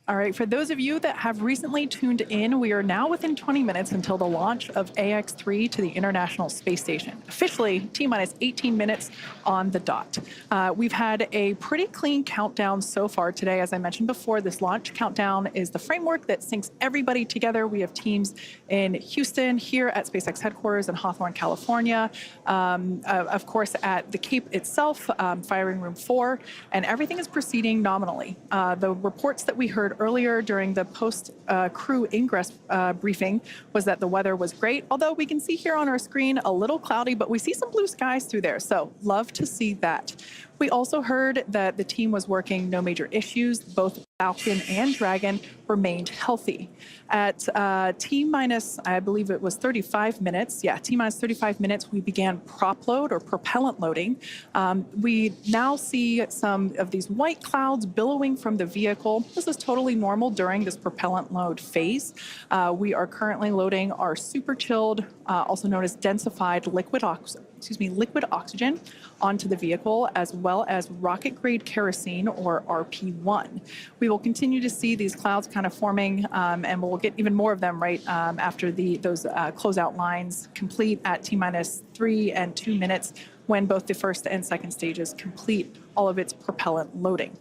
All right, for those of you that have recently tuned in, we are now within 20 minutes until the launch of AX-3 to the International Space Station. Officially, T-minus 18 minutes on the dot. We've had a pretty clean countdown so far today. As I mentioned before, this launch countdown is the framework that syncs everybody together. We have teams in Houston, here at SpaceX headquarters in Hawthorne, California, of course at the Cape itself, firing room 4, and everything is proceeding nominally. The reports that we heard earlier during the post-crew ingress briefing was that the weather was great, although we can see here on our screen a little cloudy, but we see some blue skies through there, so love to see that. We also heard that the team was working no major issues. Both Falcon and Dragon remained healthy. At T-minus, I believe it was 35 minutes. Yeah, T-minus 35 minutes, we began prop load or propellant loading. We now see some of these white clouds billowing from the vehicle. This is totally normal during this propellant load phase. We are currently loading our super chilled, also known as densified liquid oxygen onto the vehicle, as well as rocket-grade kerosene, or RP1. We will continue to see these clouds kind of forming, and we'll get even more of them right after those closeout lines complete at T-minus 3 and 2 minutes, when both the first and second stages complete all of its propellant loading.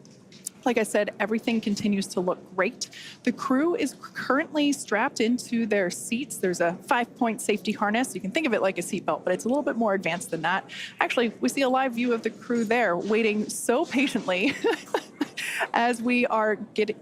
Like I said, everything continues to look great. The crew is currently strapped into their seats. There's a 5-point safety harness. You can think of it like a seatbelt, but it's a little bit more advanced than that. Actually, we see a live view of the crew there waiting so patiently as we are getting...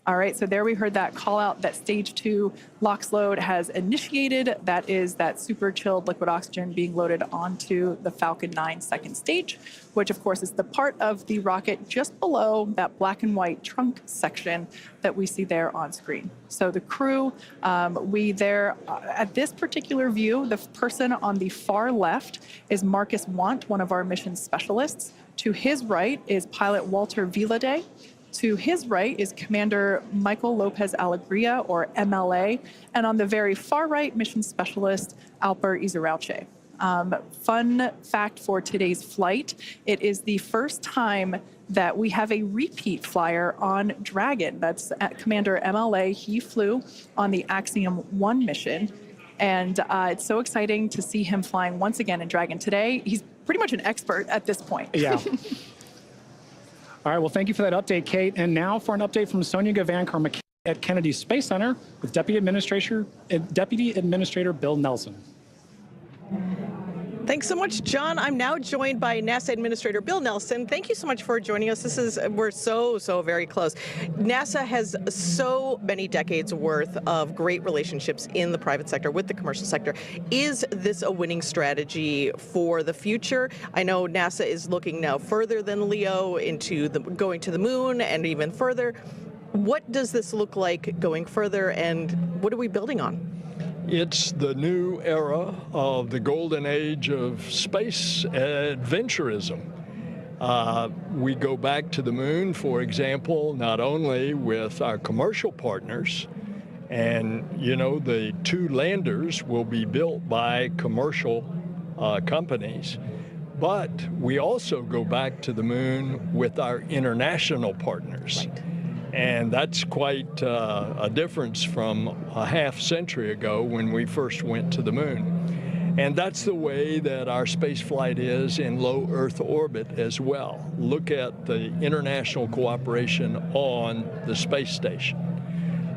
All right, so there we heard that call out that stage 2 LOX load has initiated. That is that super chilled liquid oxygen being loaded onto the Falcon 9 second stage, which of course is the part of the rocket just below that black and white trunk section that we see there on screen. So the crew, at this particular view, the person on the far left is Marcus Want, one of our mission specialists. To his right is pilot Walter Vilade. To his right is Commander Michael Lopez Alegria, or MLA, and on the very far right, mission specialist Alper Izarauche. Fun fact for today's flight, it is the first time that we have a repeat flyer on Dragon. That's Commander MLA. He flew on the Axiom 1 mission, and it's so exciting to see him flying once again in Dragon today. He's pretty much an expert at this point. Yeah. All right, well, thank you for that update, Kate. And now for an update from Sonia Gavankar at Kennedy Space Center with Deputy Administrator Bill Nelson. Thanks so much, John. I'm now joined by NASA Administrator Bill Nelson. Thank you so much for joining us. We're so very close. NASA has so many decades worth of great relationships in the private sector with the commercial sector. Is this a winning strategy for the future? I know NASA is looking now further than LEO into going to the moon and even further. What does this look like going further, and what are we building on? It's the new era of the golden age of space adventurism. We go back to the moon, for example, not only with our commercial partners, and the 2 landers will be built by commercial companies, but we also go back to the moon with our international partners. Right. And that's quite a difference from a half century ago when we first went to the moon. And that's the way that our space flight is in low Earth orbit as well. Look at the international cooperation on the space station.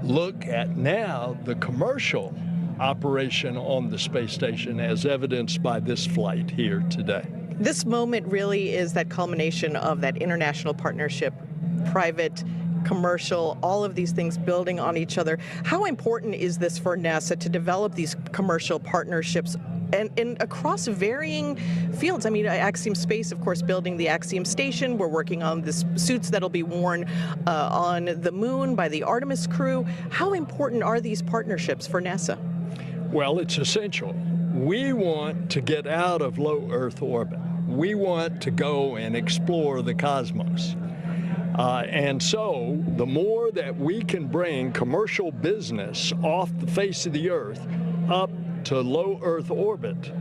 Look at now the commercial operation on the space station as evidenced by this flight here today. This moment really is that culmination of that international partnership, private, commercial, all of these things building on each other. How important is this for NASA to develop these commercial partnerships and across varying fields? I mean, Axiom Space, of course, building the Axiom Station. We're working on the suits that'll be worn on the moon by the Artemis crew. How important are these partnerships for NASA? Well, it's essential. We want to get out of low Earth orbit. We want to go and explore the cosmos. And so the more that we can bring commercial business off the face of the Earth up to low Earth orbit,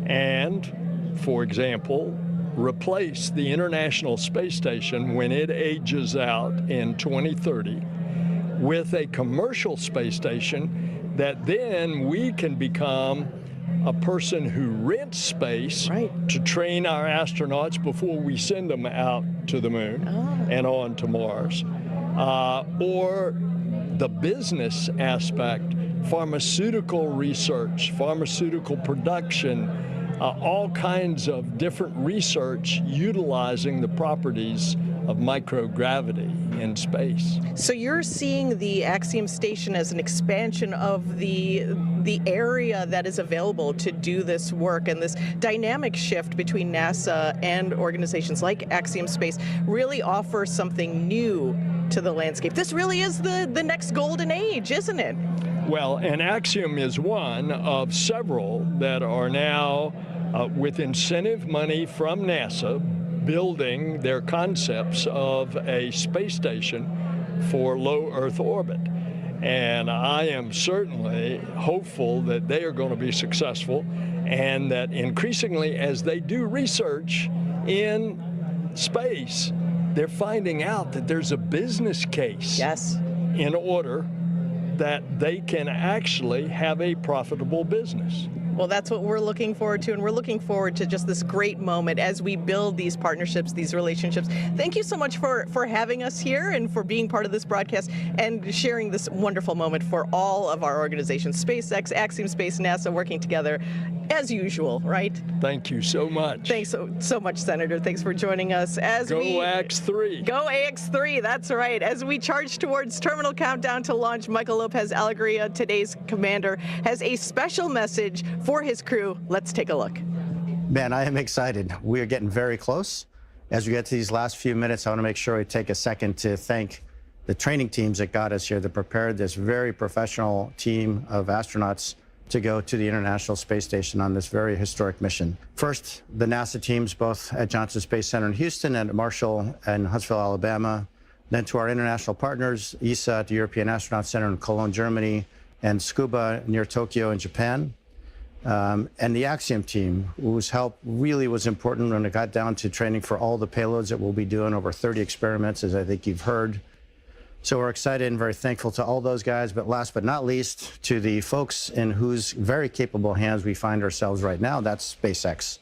and, for example, replace the International Space Station when it ages out in 2030 with a commercial space station that then we can become a person who rents space to train our astronauts before we send them out to the moon and on to Mars. Or the business aspect, pharmaceutical research, pharmaceutical production, all kinds of different research utilizing the properties of microgravity in space. So you're seeing the Axiom Station as an expansion of the area that is available to do this work, and this dynamic shift between NASA and organizations like Axiom Space really offers something new to the landscape. This really is the next golden age, isn't it? Well, and Axiom is one of several that are now with incentive money from NASA building their concepts of a space station for low Earth orbit. And I am certainly hopeful that they are going to be successful, and that increasingly as they do research in space, they're finding out that there's a business case in order that they can actually have a profitable business. Well, that's what we're looking forward to, and we're looking forward to just this great moment as we build these partnerships, these relationships. Thank you so much for having us here and for being part of this broadcast and sharing this wonderful moment for all of our organizations, SpaceX, Axiom Space, NASA, working together as usual, right? Thank you so much. Thanks so much, Senator. Thanks for joining us. Go AX3. Go AX3, that's right. As we charge towards terminal countdown to launch, Michael Lopez Alegria, today's commander, has a special message for his crew. Let's take a look. Man, I am excited. We are getting very close. As we get to these last few minutes, I want to make sure we take a second to thank the training teams that got us here, that prepared this very professional team of astronauts to go to the International Space Station on this very historic mission. First, the NASA teams, both at Johnson Space Center in Houston and at Marshall and Huntsville, Alabama. Then to our international partners, ESA at the European Astronaut Center in Cologne, Germany, and Scuba near Tokyo in Japan. And the Axiom team, whose help really was important when it got down to training for all the payloads that we'll be doing, over 30 experiments, as I think you've heard. So we're excited and very thankful to all those guys, but last but not least, to the folks in whose very capable hands we find ourselves right now. That's SpaceX.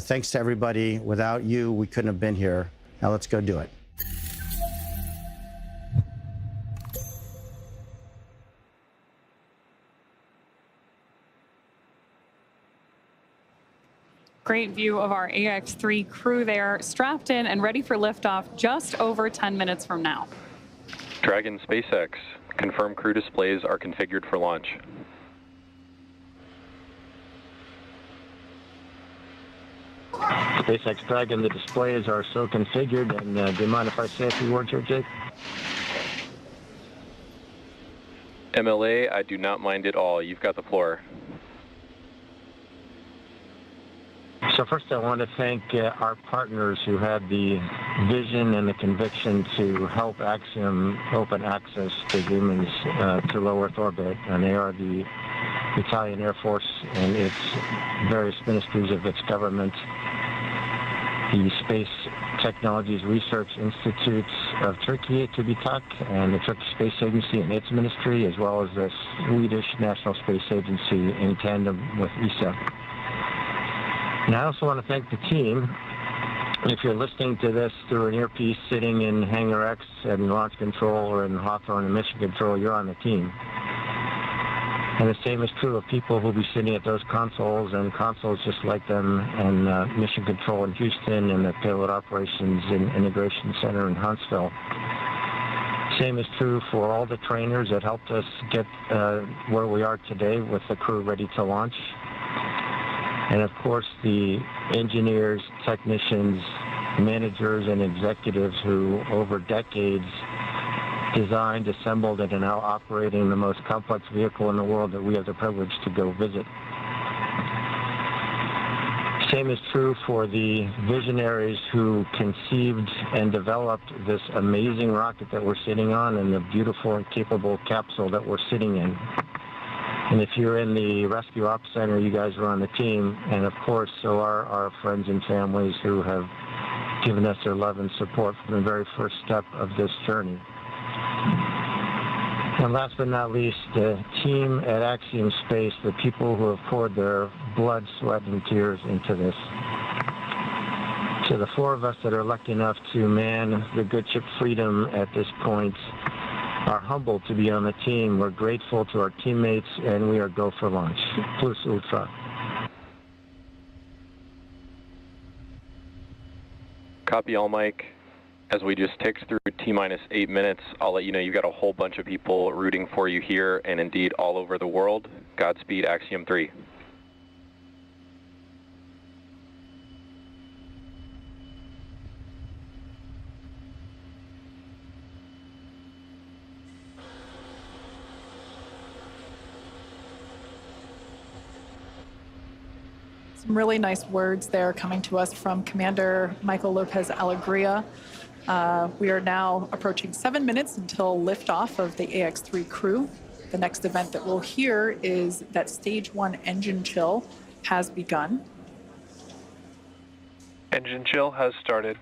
Thanks to everybody. Without you, we couldn't have been here. Now let's go do it. Great view of our AX3 crew there, strapped in and ready for liftoff just over 10 minutes from now. Dragon SpaceX, confirmed crew displays are configured for launch. SpaceX Dragon, the displays are so configured, and do you mind if I say a few words here, Jake? MLA, I do not mind at all. You've got the floor. So first I want to thank our partners who had the vision and the conviction to help Axiom open access to humans to low Earth orbit, and they are the Italian Air Force and its various ministries of its government, the Space Technologies Research Institutes of Turkey, TÜBİTAK, and the Turkish Space Agency and its ministry, as well as the Swedish National Space Agency in tandem with ESA. And I also want to thank the team. If you're listening to this through an earpiece sitting in Hangar X and Launch Control or in Hawthorne and Mission Control, you're on the team. And the same is true of people who will be sitting at those consoles and consoles just like them, and Mission Control in Houston and the Payload Operations and Integration Center in Huntsville. Same is true for all the trainers that helped us get where we are today with the crew ready to launch. And of course, the engineers, technicians, managers, and executives who, over decades, designed, assembled, and are now operating the most complex vehicle in the world that we have the privilege to go visit. Same is true for the visionaries who conceived and developed this amazing rocket that we're sitting on and the beautiful and capable capsule that we're sitting in. And if you're in the Rescue Ops Center, you guys are on the team. And of course, so are our friends and families who have given us their love and support from the very first step of this journey. And last but not least, the team at Axiom Space, the people who have poured their blood, sweat, and tears into this. To the four of us that are lucky enough to man the good ship Freedom at this point, are humbled to be on the team. We're grateful to our teammates, and we are go for launch. Plus ultra. Copy all, Mike. As we just ticked through T-minus 8 minutes, I'll let you know you've got a whole bunch of people rooting for you here and indeed all over the world. Godspeed, Axiom 3. Some really nice words there coming to us from Commander Michael Lopez Alegria. We are now approaching 7 minutes until liftoff of the AX-3 crew. The next event that we'll hear is that Stage 1 engine chill has begun. Engine chill has started.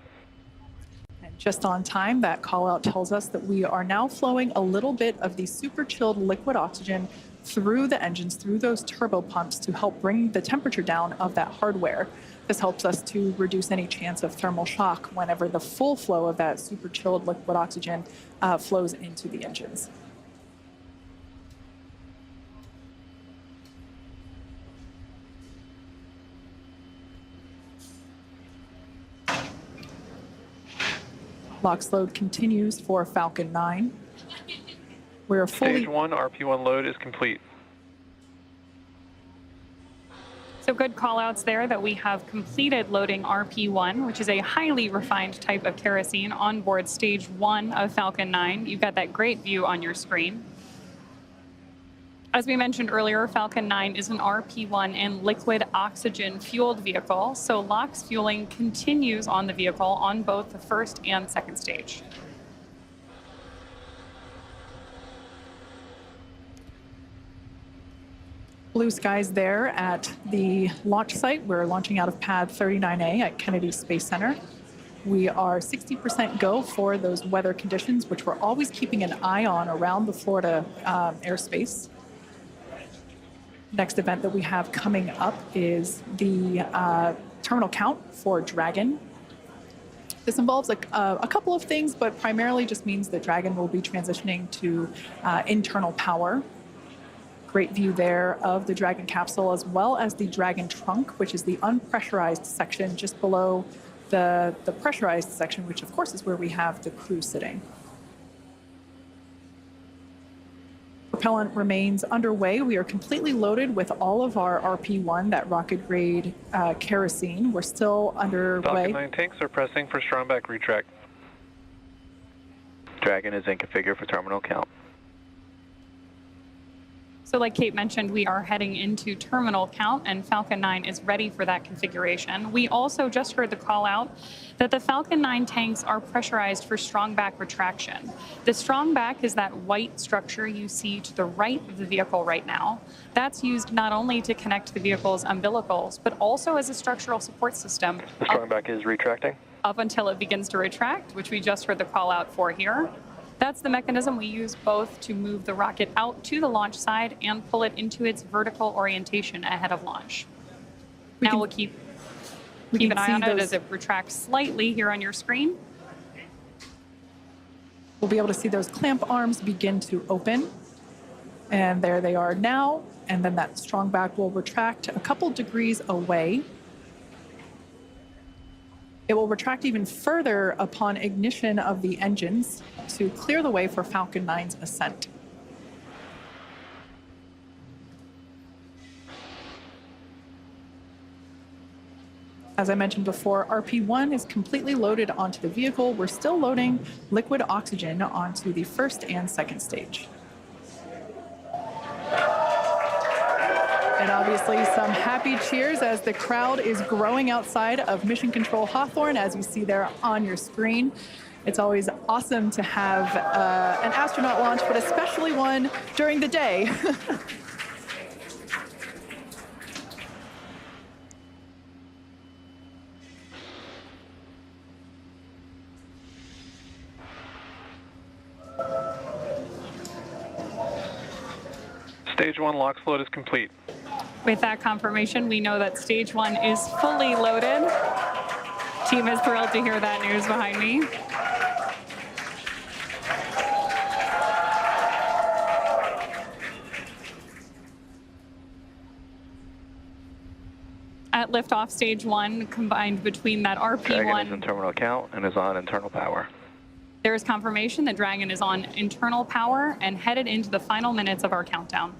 And just on time, that call out tells us that we are now flowing a little bit of the super chilled liquid oxygen through the engines, through those turbo pumps to help bring the temperature down of that hardware. This helps us to reduce any chance of thermal shock whenever the full flow of that super chilled liquid oxygen flows into the engines. LOX load continues for Falcon 9. We're fully... Stage 1 RP1 load is complete. So good call-outs there that we have completed loading RP1, which is a highly refined type of kerosene on board Stage 1 of Falcon 9. You've got that great view on your screen. As we mentioned earlier, Falcon 9 is an RP1 and liquid oxygen fueled vehicle, so LOX fueling continues on the vehicle on both the first and second stage. Blue skies there at the launch site. We're launching out of pad 39A at Kennedy Space Center. We are 60% go for those weather conditions, which we're always keeping an eye on around the Florida airspace. Next event that we have coming up is the terminal count for Dragon. This involves a couple of things, but primarily just means that Dragon will be transitioning to internal power. Great view there of the Dragon capsule, as well as the Dragon trunk, which is the unpressurized section just below the pressurized section, which of course is where we have the crew sitting. Propellant remains underway. We are completely loaded with all of our RP1, that rocket grade kerosene. We're still underway. Falcon 9 tanks are pressing for strong back retract. Dragon is in configure for terminal count. So like Kate mentioned, we are heading into terminal count, and Falcon 9 is ready for that configuration. We also just heard the call out that the Falcon 9 tanks are pressurized for strong back retraction. The strong back is that white structure you see to the right of the vehicle right now. That's used not only to connect the vehicle's umbilicals, but also as a structural support system. The strong back is retracting? Up until it begins to retract, which we just heard the call out for here. That's the mechanism we use both to move the rocket out to the launch side and pull it into its vertical orientation ahead of launch. We'll keep an eye on it as it retracts slightly here on your screen. We'll be able to see those clamp arms begin to open. And there they are now. And then that strong back will retract a couple degrees away. It will retract even further upon ignition of the engines to clear the way for Falcon 9's ascent. As I mentioned before, RP1 is completely loaded onto the vehicle. We're still loading liquid oxygen onto the first and second stage. And obviously some happy cheers as the crowd is growing outside of Mission Control Hawthorne, as you see there on your screen. It's always awesome to have an astronaut launch, but especially one during the day. Stage 1 LOX load is complete. With that confirmation, we know that stage 1 is fully loaded. Team is thrilled to hear that news behind me. At liftoff, stage 1 combined between that RP1. Dragon is in terminal count and is on internal power. There is confirmation that Dragon is on internal power and headed into the final minutes of our countdown.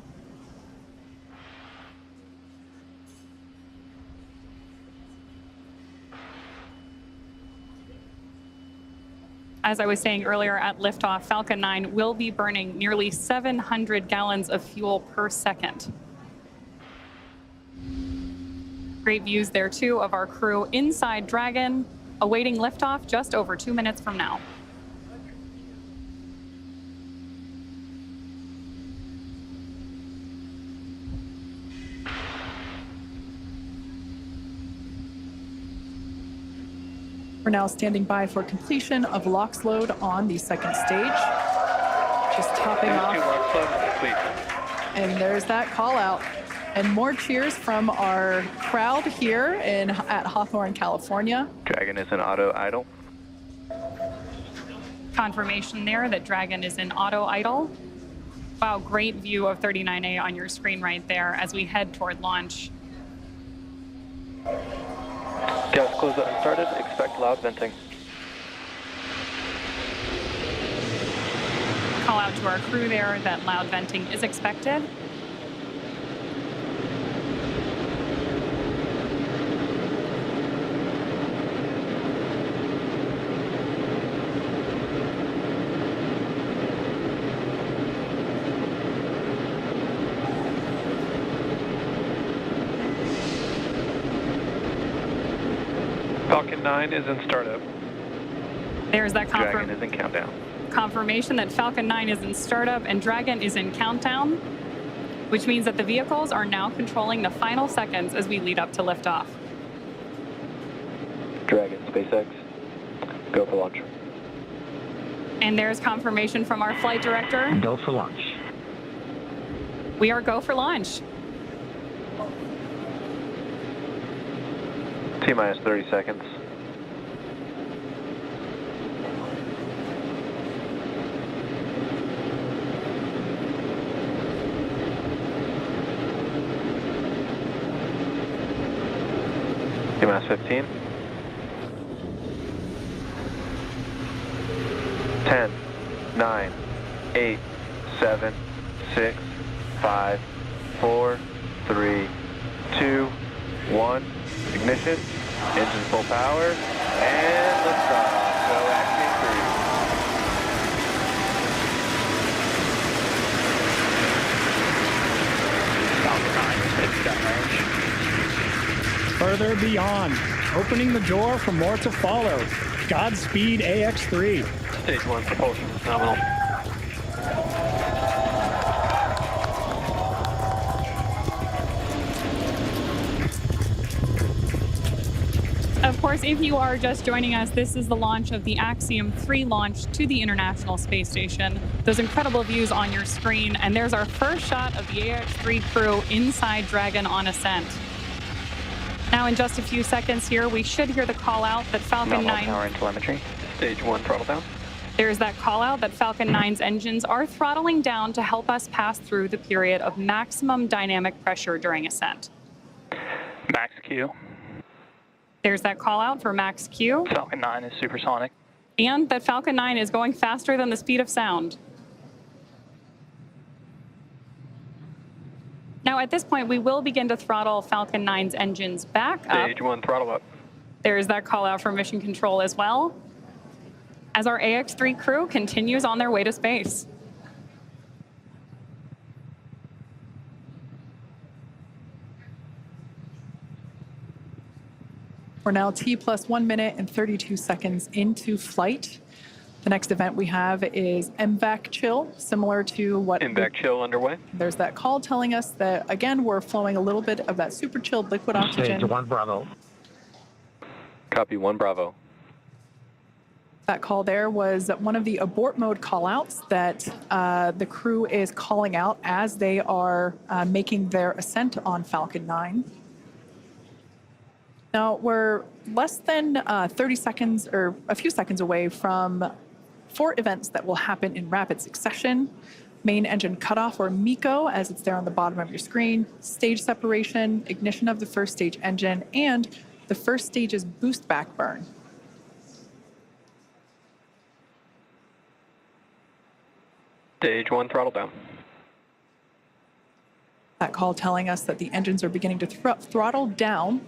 As I was saying earlier, at liftoff, Falcon 9 will be burning nearly 700 gallons of fuel per second. Great views there, too, of our crew inside Dragon, awaiting liftoff just over 2 minutes from now. We're now standing by for completion of LOX load on the second stage. Just topping off. LOX load complete. And there's that call out. And more cheers from our crowd here at Hawthorne, California. Dragon is in auto idle. Confirmation there that Dragon is in auto idle. Wow, great view of 39A on your screen right there as we head toward launch. Gas closeout unstarted. Expect loud venting. Call out to our crew there that loud venting is expected. Falcon 9 is in startup. There's that Dragon is in countdown. confirmation that Falcon 9 is in startup and Dragon is in countdown, which means that the vehicles are now controlling the final seconds as we lead up to liftoff. Dragon, SpaceX, go for launch. And there's confirmation from our flight director. Go for launch. We are go for launch. T-minus 30 seconds. T-minus 15. 10, 9, 8, 7, 6, 5, 4, 3, 2, 1. Ignition, engine full power, and liftoff. Go Axiom 3. Further beyond, opening the door for more to follow. Godspeed AX3. Stage 1 propulsion is nominal. Of course, if you are just joining us, this is the launch of the Axiom 3 launch to the International Space Station. Those incredible views on your screen, and there's our first shot of the AX3 crew inside Dragon on ascent. Now, in just a few seconds here, we should hear the call out that Falcon 9... power and telemetry. Stage 1 throttle down. There's that call out that Falcon 9's engines are throttling down to help us pass through the period of maximum dynamic pressure during ascent. Max Q. There's that call out for Max Q. Falcon 9 is supersonic. And that Falcon 9 is going faster than the speed of sound. Now, at this point, we will begin to throttle Falcon 9's engines back up. Stage 1 throttle up. There's that call out for mission control as well, as our AX3 crew continues on their way to space. We're now T+1 minute and 32 seconds into flight. The next event we have is MVAC chill, similar to what... MVAC chill underway. There's that call telling us that, again, we're flowing a little bit of that super chilled liquid oxygen. Stage 1 Bravo. Copy 1 Bravo. That call there was one of the abort mode callouts that the crew is calling out as they are making their ascent on Falcon 9. Now, we're less than 30 seconds or a few seconds away from 4 events that will happen in rapid succession. Main engine cutoff, or MECO, as it's there on the bottom of your screen, stage separation, ignition of the first stage engine, and the first stage's boost back burn. Stage 1 throttle down. That call telling us that the engines are beginning to throttle down.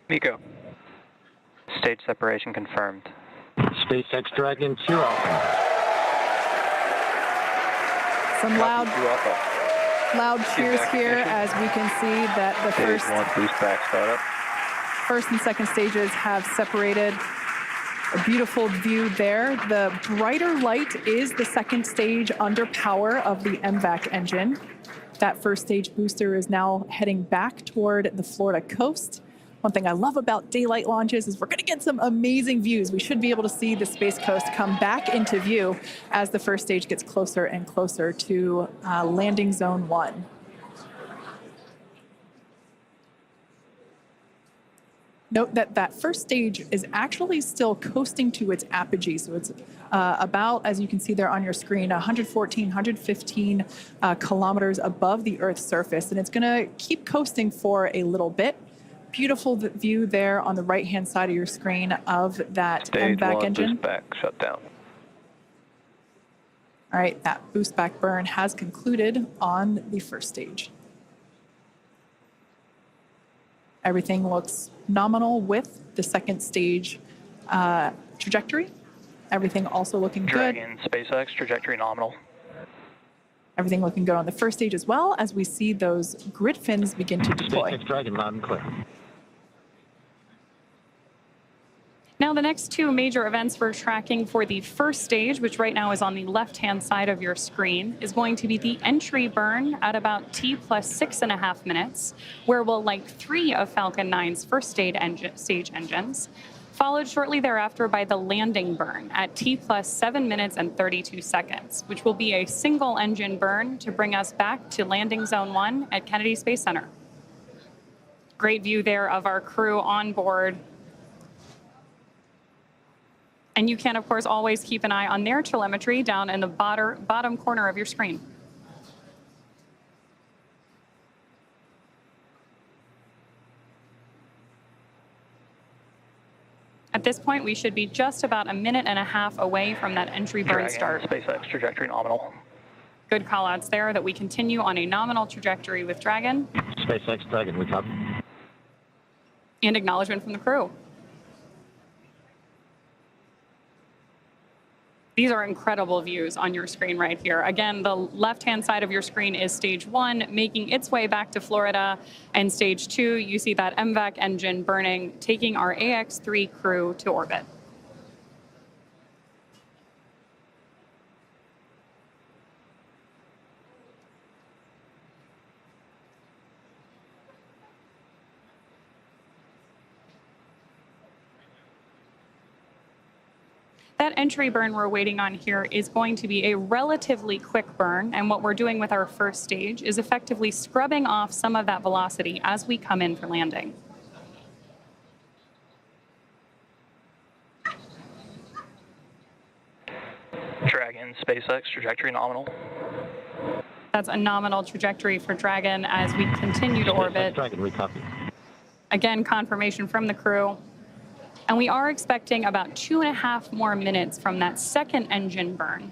MECO. Stage separation confirmed. SpaceX Dragon 2 Alpha. Some loud cheers here as we can see that the Stage 1 boost back startup. first and second stages have separated. A beautiful view there. The brighter light is the second stage under power of the MVAC engine. That first stage booster is now heading back toward the Florida coast. One thing I love about daylight launches is we're going to get some amazing views. We should be able to see the Space Coast come back into view as the first stage gets closer and closer to landing zone 1. Note that that first stage is actually still coasting to its apogee. So it's about, as you can see there on your screen, 114, 115 kilometers above the Earth's surface. And it's going to keep coasting for a little bit. Beautiful view there on the right-hand side of your screen of that MVAC engine. Boost back shut down. All right, that boost back burn has concluded on the first stage. Everything looks nominal with the second stage trajectory. Everything also looking good. Dragon, SpaceX, trajectory nominal. Everything looking good on the first stage as well as we see those grid fins begin to deploy. SpaceX Dragon loud and clear. Now, the next 2 major events we're tracking for the first stage, which right now is on the left-hand side of your screen, is going to be the entry burn at about T plus 6.5 minutes, where we'll light 3 of Falcon 9's first stage engines, followed shortly thereafter by the landing burn at T plus 7 minutes and 32 seconds, which will be a single engine burn to bring us back to landing zone 1 at Kennedy Space Center. Great view there of our crew on board. And you can, of course, always keep an eye on their telemetry down in the bottom corner of your screen. At this point, we should be just about a minute and a half away from that entry burn start. SpaceX trajectory nominal. Good call-outs there that we continue on a nominal trajectory with Dragon. SpaceX Dragon, we copy. And acknowledgement from the crew. These are incredible views on your screen right here. Again, the left-hand side of your screen is stage 1, making its way back to Florida. And stage 2, you see that MVAC engine burning, taking our AX-3 crew to orbit. That entry burn we're waiting on here is going to be a relatively quick burn, and what we're doing with our first stage is effectively scrubbing off some of that velocity as we come in for landing. Dragon, SpaceX, trajectory nominal. That's a nominal trajectory for Dragon as we continue to orbit. Dragon, we copy. Again, confirmation from the crew. And we are expecting about 2.5 more minutes from that second engine burn.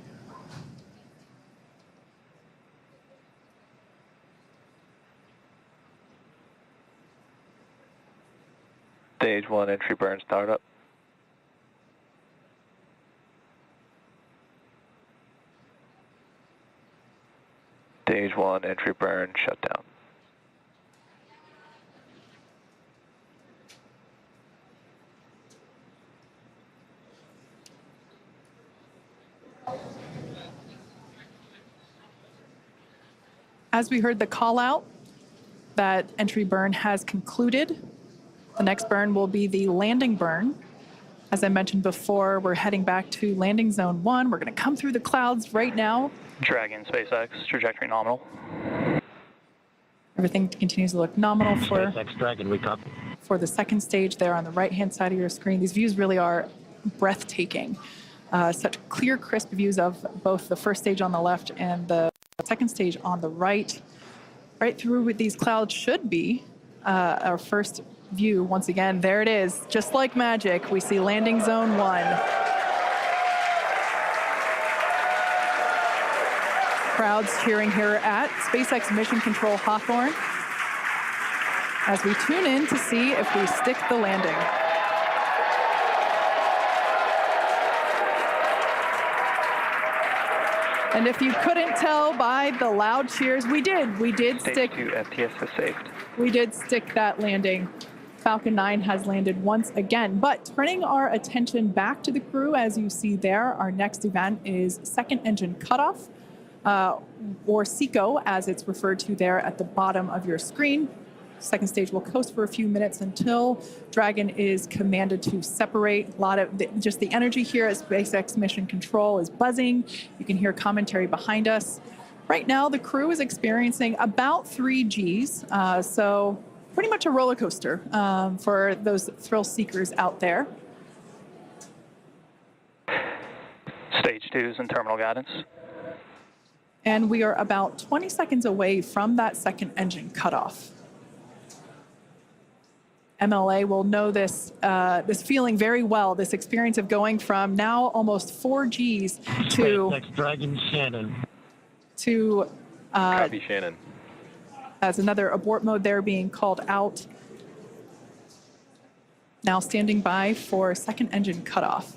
Stage 1 entry burn startup. Stage 1 entry burn shutdown. As we heard the call out, that entry burn has concluded. The next burn will be the landing burn. As I mentioned before, we're heading back to landing zone 1. We're going to come through the clouds right now. Dragon, SpaceX, trajectory nominal. Everything continues to look nominal SpaceX Dragon, we copy. for the second stage there on the right-hand side of your screen. These views really are breathtaking. Such clear, crisp views of both the first stage on the left and the second stage on the right. Right through with these clouds should be our first view. Once again, there it is. Just like magic, we see landing zone 1. Crowds cheering here at SpaceX Mission Control Hawthorne as we tune in to see if we stick the landing. And if you couldn't tell by the loud cheers, we did stick. Stage 2 FTS has saved. We did stick that landing. Falcon 9 has landed once again. But turning our attention back to the crew, as you see there, our next event is second engine cutoff, or SECO, as it's referred to there at the bottom of your screen. Second stage will coast for a few minutes until Dragon is commanded to separate. A lot of just the energy here at SpaceX Mission Control is buzzing. You can hear commentary behind us. Right now, the crew is experiencing about 3 Gs, so pretty much a roller coaster for those thrill seekers out there. Stage 2 is in terminal guidance. And we are about 20 seconds away from that second engine cutoff. MLA will know this this feeling very well, this experience of going from now almost 4 Gs to SpaceX Dragon Shannon. To Copy, Shannon. as another abort mode there being called out. Now standing by for second engine cutoff.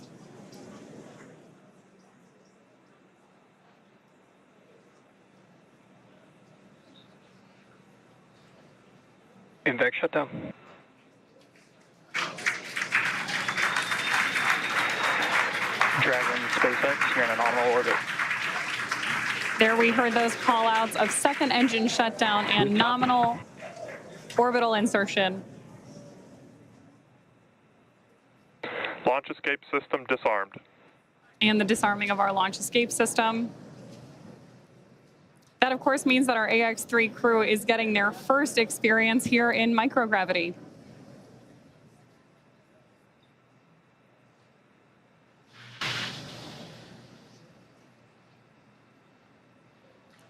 Invac shutdown. Dragon, SpaceX, you're in a nominal orbit. There we heard those call outs of second engine shutdown and nominal orbital insertion. Launch escape system disarmed. And the disarming of our launch escape system. That, of course, means that our AX-3 crew is getting their first experience here in microgravity.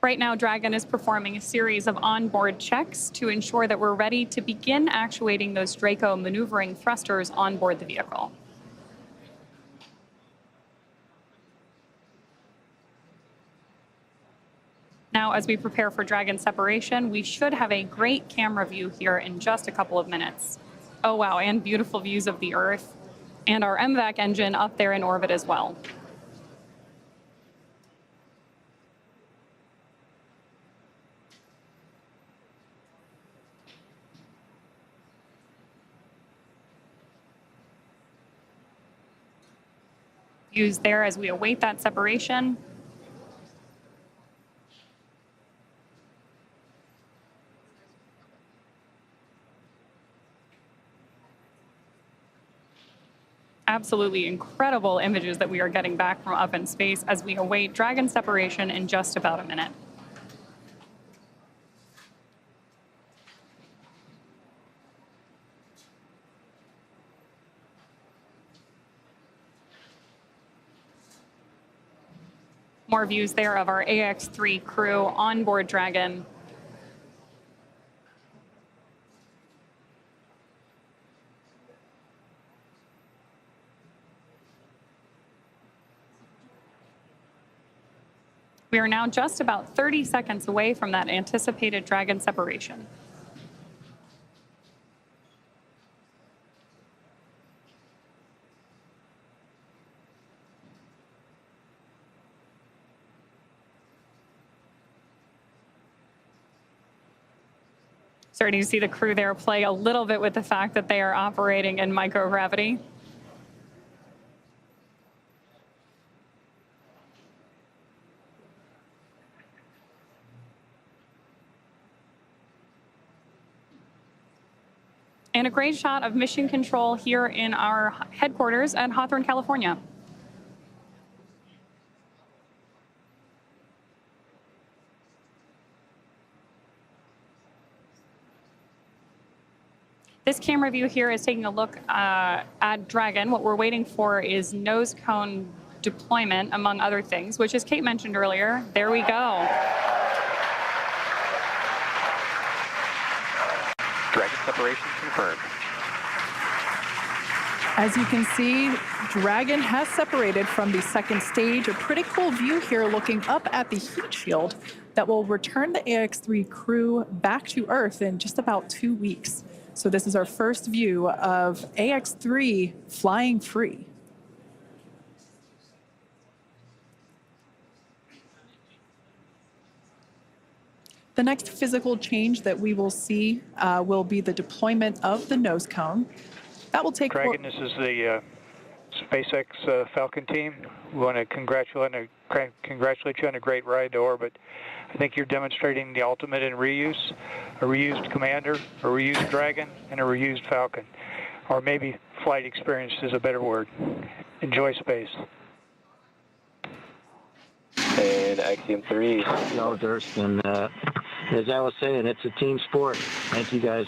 Right now, Dragon is performing a series of onboard checks to ensure that we're ready to begin actuating those Draco maneuvering thrusters on board the vehicle. Now, as we prepare for Dragon separation, we should have a great camera view here in just a couple of minutes. Oh, wow, and beautiful views of the Earth and our MVAC engine up there in orbit as well. Views there as we await that separation. Absolutely incredible images that we are getting back from up in space as we await Dragon separation in just about a minute. More views there of our AX-3 crew on board Dragon. We are now just about 30 seconds away from that anticipated Dragon separation. Starting to see the crew there play a little bit with the fact that they are operating in microgravity. And a great shot of mission control here in our headquarters at Hawthorne, California. This camera view here is taking a look at Dragon. What we're waiting for is nose cone deployment, among other things, which, as Kate mentioned earlier, there we go. Dragon separation confirmed. As you can see, Dragon has separated from the second stage. A pretty cool view here looking up at the heat shield that will return the AX3 crew back to Earth in just about 2 weeks. So this is our first view of AX3 flying free. The next physical change that we will see will be the deployment of the nose cone. That will take... Dragon, this is the SpaceX Falcon team. We want to congratulate you on a great ride to orbit. I think you're demonstrating the ultimate in reuse, a reused Commander, a reused Dragon, and a reused Falcon. Or maybe flight experience is a better word. Enjoy space. And Axiom 3. No, Durston. As I was saying, it's a team sport. Thank you, guys.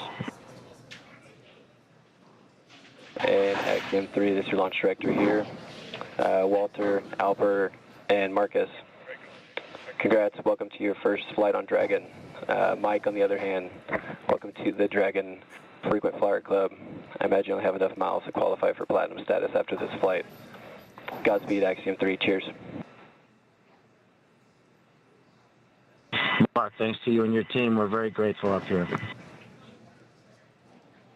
And Axiom 3, this is your launch director here. Walter, Alper, and Marcus. Congrats, welcome to your first flight on Dragon. Mike, on the other hand, welcome to the Dragon Frequent Flyer Club. I imagine you'll have enough miles to qualify for platinum status after this flight. Godspeed, Axiom 3, cheers. Mark, thanks to you and your team. We're very grateful up here.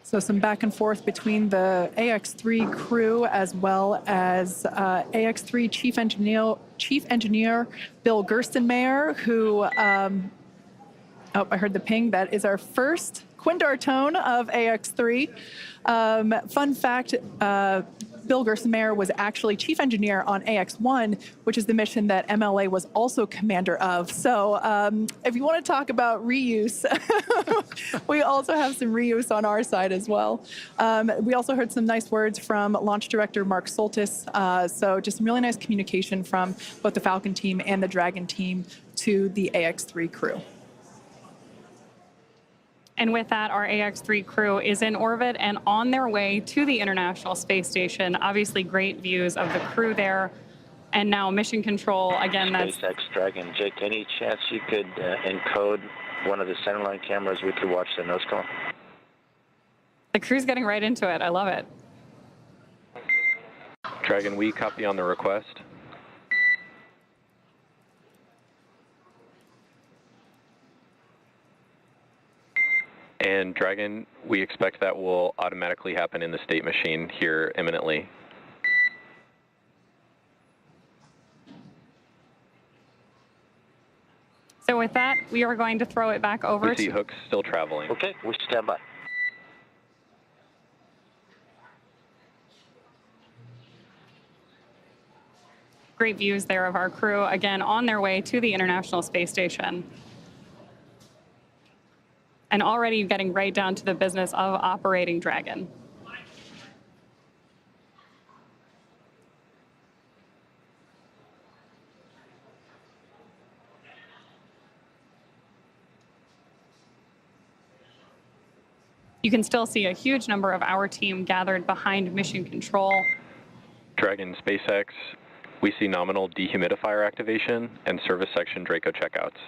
So some back and forth between the AX3 crew as well as AX3 Chief Engineer Bill Gerstenmayer, who, oh, I heard the ping. That is our first Quindar tone of AX3. Fun fact, Bill Gerstenmayer was actually chief engineer on AX1, which is the mission that MLA was also commander of. So if you want to talk about reuse, we also have some reuse on our side as well. We also heard some nice words from launch director Mark Soltis. So just some really nice communication from both the Falcon team and the Dragon team to the AX3 crew. And with that, our AX3 crew is in orbit and on their way to the International Space Station. Obviously, great views of the crew there. And now mission control, again, that's... SpaceX Dragon. Jake, any chance you could encode one of the centerline cameras? We could watch the nose cone. The crew's getting right into it. I love it. Dragon, we copy on the request. And Dragon, we expect that will automatically happen in the state machine here imminently. So with that, we are going to throw it back over We see Hook's still traveling. Okay, we stand by. Great views there of our crew, again, on their way to the International Space Station. And already getting right down to the business of operating Dragon. You can still see a huge number of our team gathered behind mission control. Dragon SpaceX, we see nominal dehumidifier activation and service section Draco checkouts.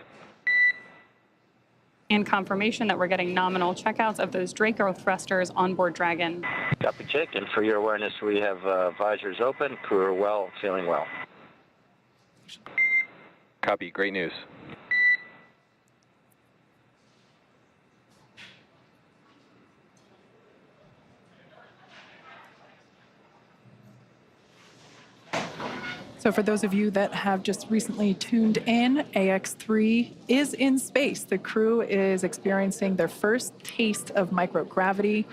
And confirmation that we're getting nominal checkouts of those Draco thrusters on board Dragon. Copy, Jake. And for your awareness, we have visors open, crew are well, feeling well. Copy, great news. So for those of you that have just recently tuned in, AX3 is in space. The crew is experiencing their first taste of microgravity.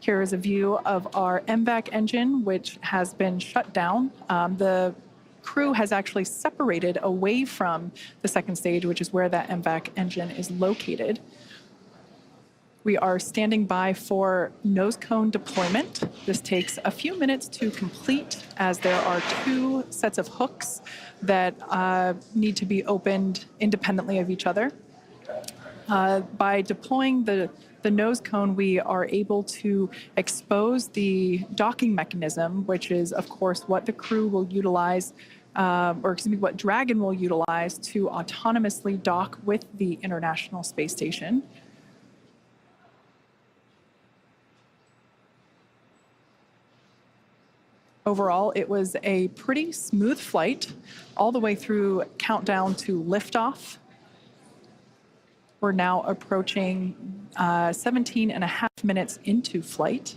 Here is a view of our MVAC engine, which has been shut down. The crew has actually separated away from the second stage, which is where that MVAC engine is located. We are standing by for nose cone deployment. This takes a few minutes to complete as there are 2 sets of hooks that need to be opened independently of each other. By deploying the nose cone, we are able to expose the docking mechanism, which is, of course, what the crew will utilize, what Dragon will utilize to autonomously dock with the International Space Station. Overall, it was a pretty smooth flight all the way through countdown to liftoff. We're now approaching 17 and a half minutes into flight.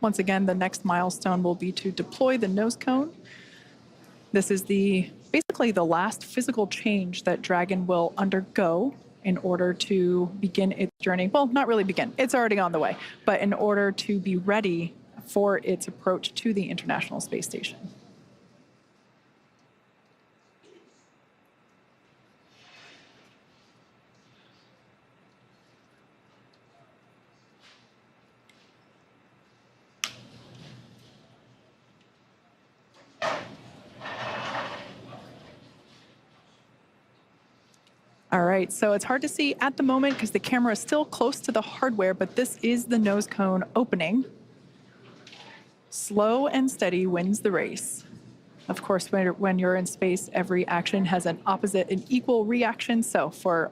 Once again, the next milestone will be to deploy the nose cone. This is basically the last physical change that Dragon will undergo in order to begin its journey. Well, not really begin, it's already on the way, but in order to be ready for its approach to the International Space Station. All right, so it's hard to see at the moment because the camera is still close to the hardware, but this is the nose cone opening. Slow and steady wins the race. Of course, when you're in space, every action has an opposite and equal reaction. So for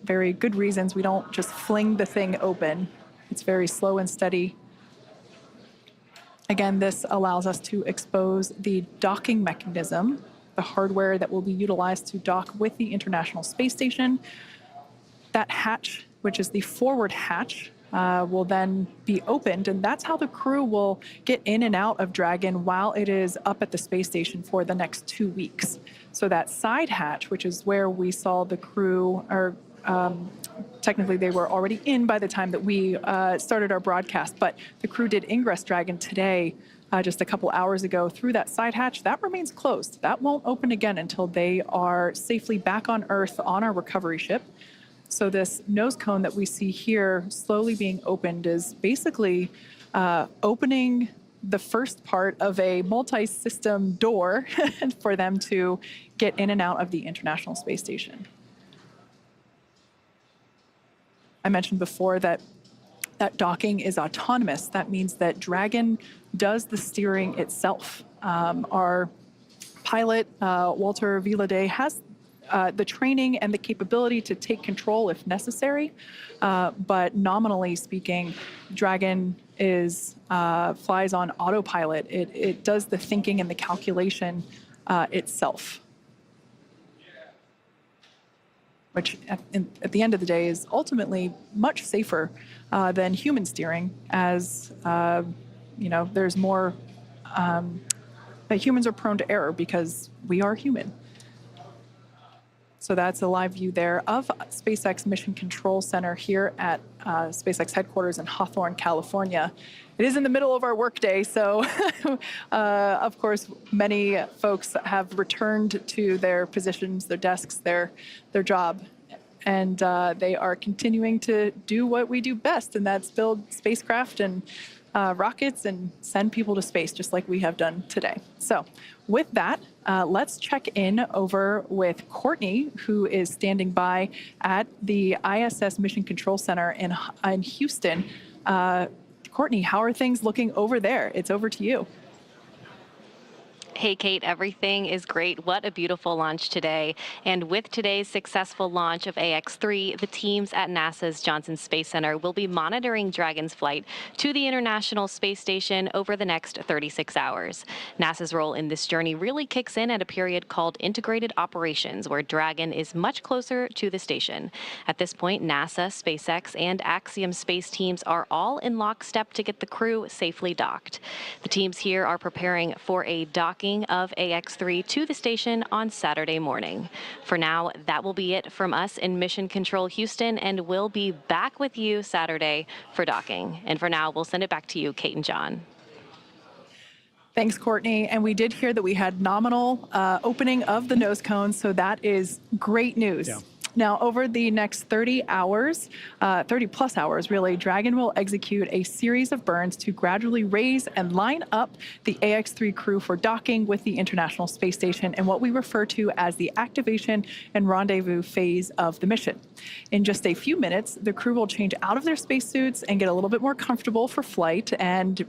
very good reasons, we don't just fling the thing open. It's very slow and steady. Again, this allows us to expose the docking mechanism, the hardware that will be utilized to dock with the International Space Station. That hatch, which is the forward hatch, will then be opened, and that's how the crew will get in and out of Dragon while it is up at the space station for the next 2 weeks. So that side hatch, which is where we saw the crew, or technically they were already in by the time that we started our broadcast, but the crew did ingress Dragon today, just a couple hours ago, through that side hatch. That remains closed. That won't open again until they are safely back on Earth on our recovery ship. So this nose cone that we see here slowly being opened is basically opening the first part of a multi-system door for them to get in and out of the International Space Station. I mentioned before that docking is autonomous. That means that Dragon does the steering itself. Our pilot, Walter Villaday, has the training and the capability to take control if necessary, but nominally speaking, Dragon flies on autopilot. It does the thinking and the calculation itself, which at the end of the day is ultimately much safer than human steering, as there's more, humans are prone to error because we are human. So that's a live view there of SpaceX Mission Control Center here at SpaceX headquarters in Hawthorne, California. It is in the middle of our workday, so of course, many folks have returned to their positions, their desks, their job, and they are continuing to do what we do best, and that's build spacecraft and rockets and send people to space, just like we have done today. So with that, let's check in over with Courtney, who is standing by at the ISS Mission Control Center in Houston. Courtney, how are things looking over there? It's over to you. Hey, Kate, everything is great. What a beautiful launch today. And with today's successful launch of AX-3, the teams at NASA's Johnson Space Center will be monitoring Dragon's flight to the International Space Station over the next 36 hours. NASA's role in this journey really kicks in at a period called Integrated Operations, where Dragon is much closer to the station. At this point, NASA, SpaceX, and Axiom Space teams are all in lockstep to get the crew safely docked. The teams here are preparing for a docking docking of AX-3 to the station on Saturday morning. For now, that will be it from us in Mission Control Houston, and we'll be back with you Saturday for docking. And for now, we'll send it back to you, Kate and John. Thanks, Courtney. And we did hear that we had nominal opening of the nose cones, so that is great news. Yeah. Now, over the next 30 hours, 30 plus hours really, Dragon will execute a series of burns to gradually raise and line up the AX-3 crew for docking with the International Space Station in what we refer to as the activation and rendezvous phase of the mission. In just a few minutes, the crew will change out of their spacesuits and get a little bit more comfortable for flight, and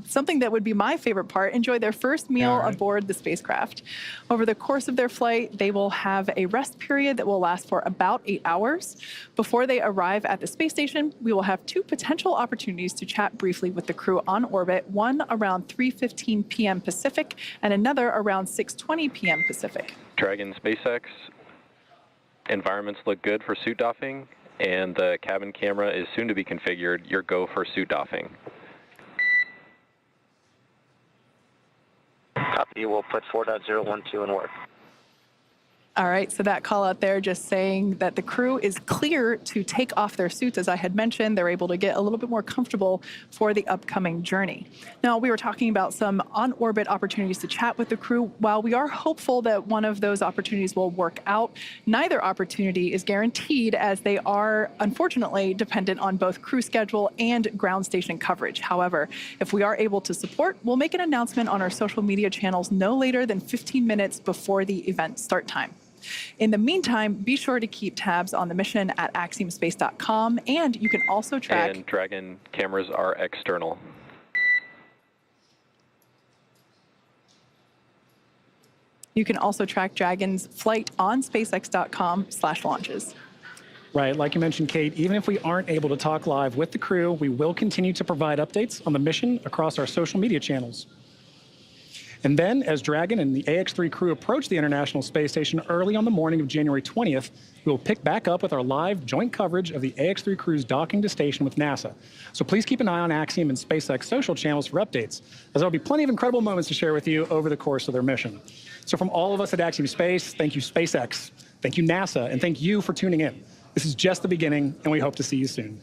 something that would be my favorite part, enjoy their first meal aboard the spacecraft. Over the course of their flight, they will have a rest period that will last for about 8 hours. Before they arrive at the space station, we will have 2 potential opportunities to chat briefly with the crew on orbit, one around 3:15 p.m. Pacific and another around 6:20 p.m. Pacific. Dragon SpaceX, environments look good for suit doffing, and the cabin camera is soon to be configured. Your go for suit doffing. Copy, we'll put 4.012 in work. All right, so that call out there just saying that the crew is clear to take off their suits. As I had mentioned, they're able to get a little bit more comfortable for the upcoming journey. Now, we were talking about some on-orbit opportunities to chat with the crew. While we are hopeful that one of those opportunities will work out, neither opportunity is guaranteed, as they are unfortunately dependent on both crew schedule and ground station coverage. However, if we are able to support, we'll make an announcement on our social media channels no later than 15 minutes before the event start time. In the meantime, be sure to keep tabs on the mission at axiomspace.com, and you can also track... And Dragon cameras are external. You can also track Dragon's flight on spacex.com/launches. Right, like you mentioned, Kate, even if we aren't able to talk live with the crew, we will continue to provide updates on the mission across our social media channels. And then, as Dragon and the AX-3 crew approach the International Space Station early on the morning of January 20th, we will pick back up with our live joint coverage of the AX-3 crew's docking to station with NASA. So please keep an eye on Axiom and SpaceX social channels for updates, as there will be plenty of incredible moments to share with you over the course of their mission. So from all of us at Axiom Space, thank you SpaceX, thank you NASA, and thank you for tuning in. This is just the beginning, and we hope to see you soon.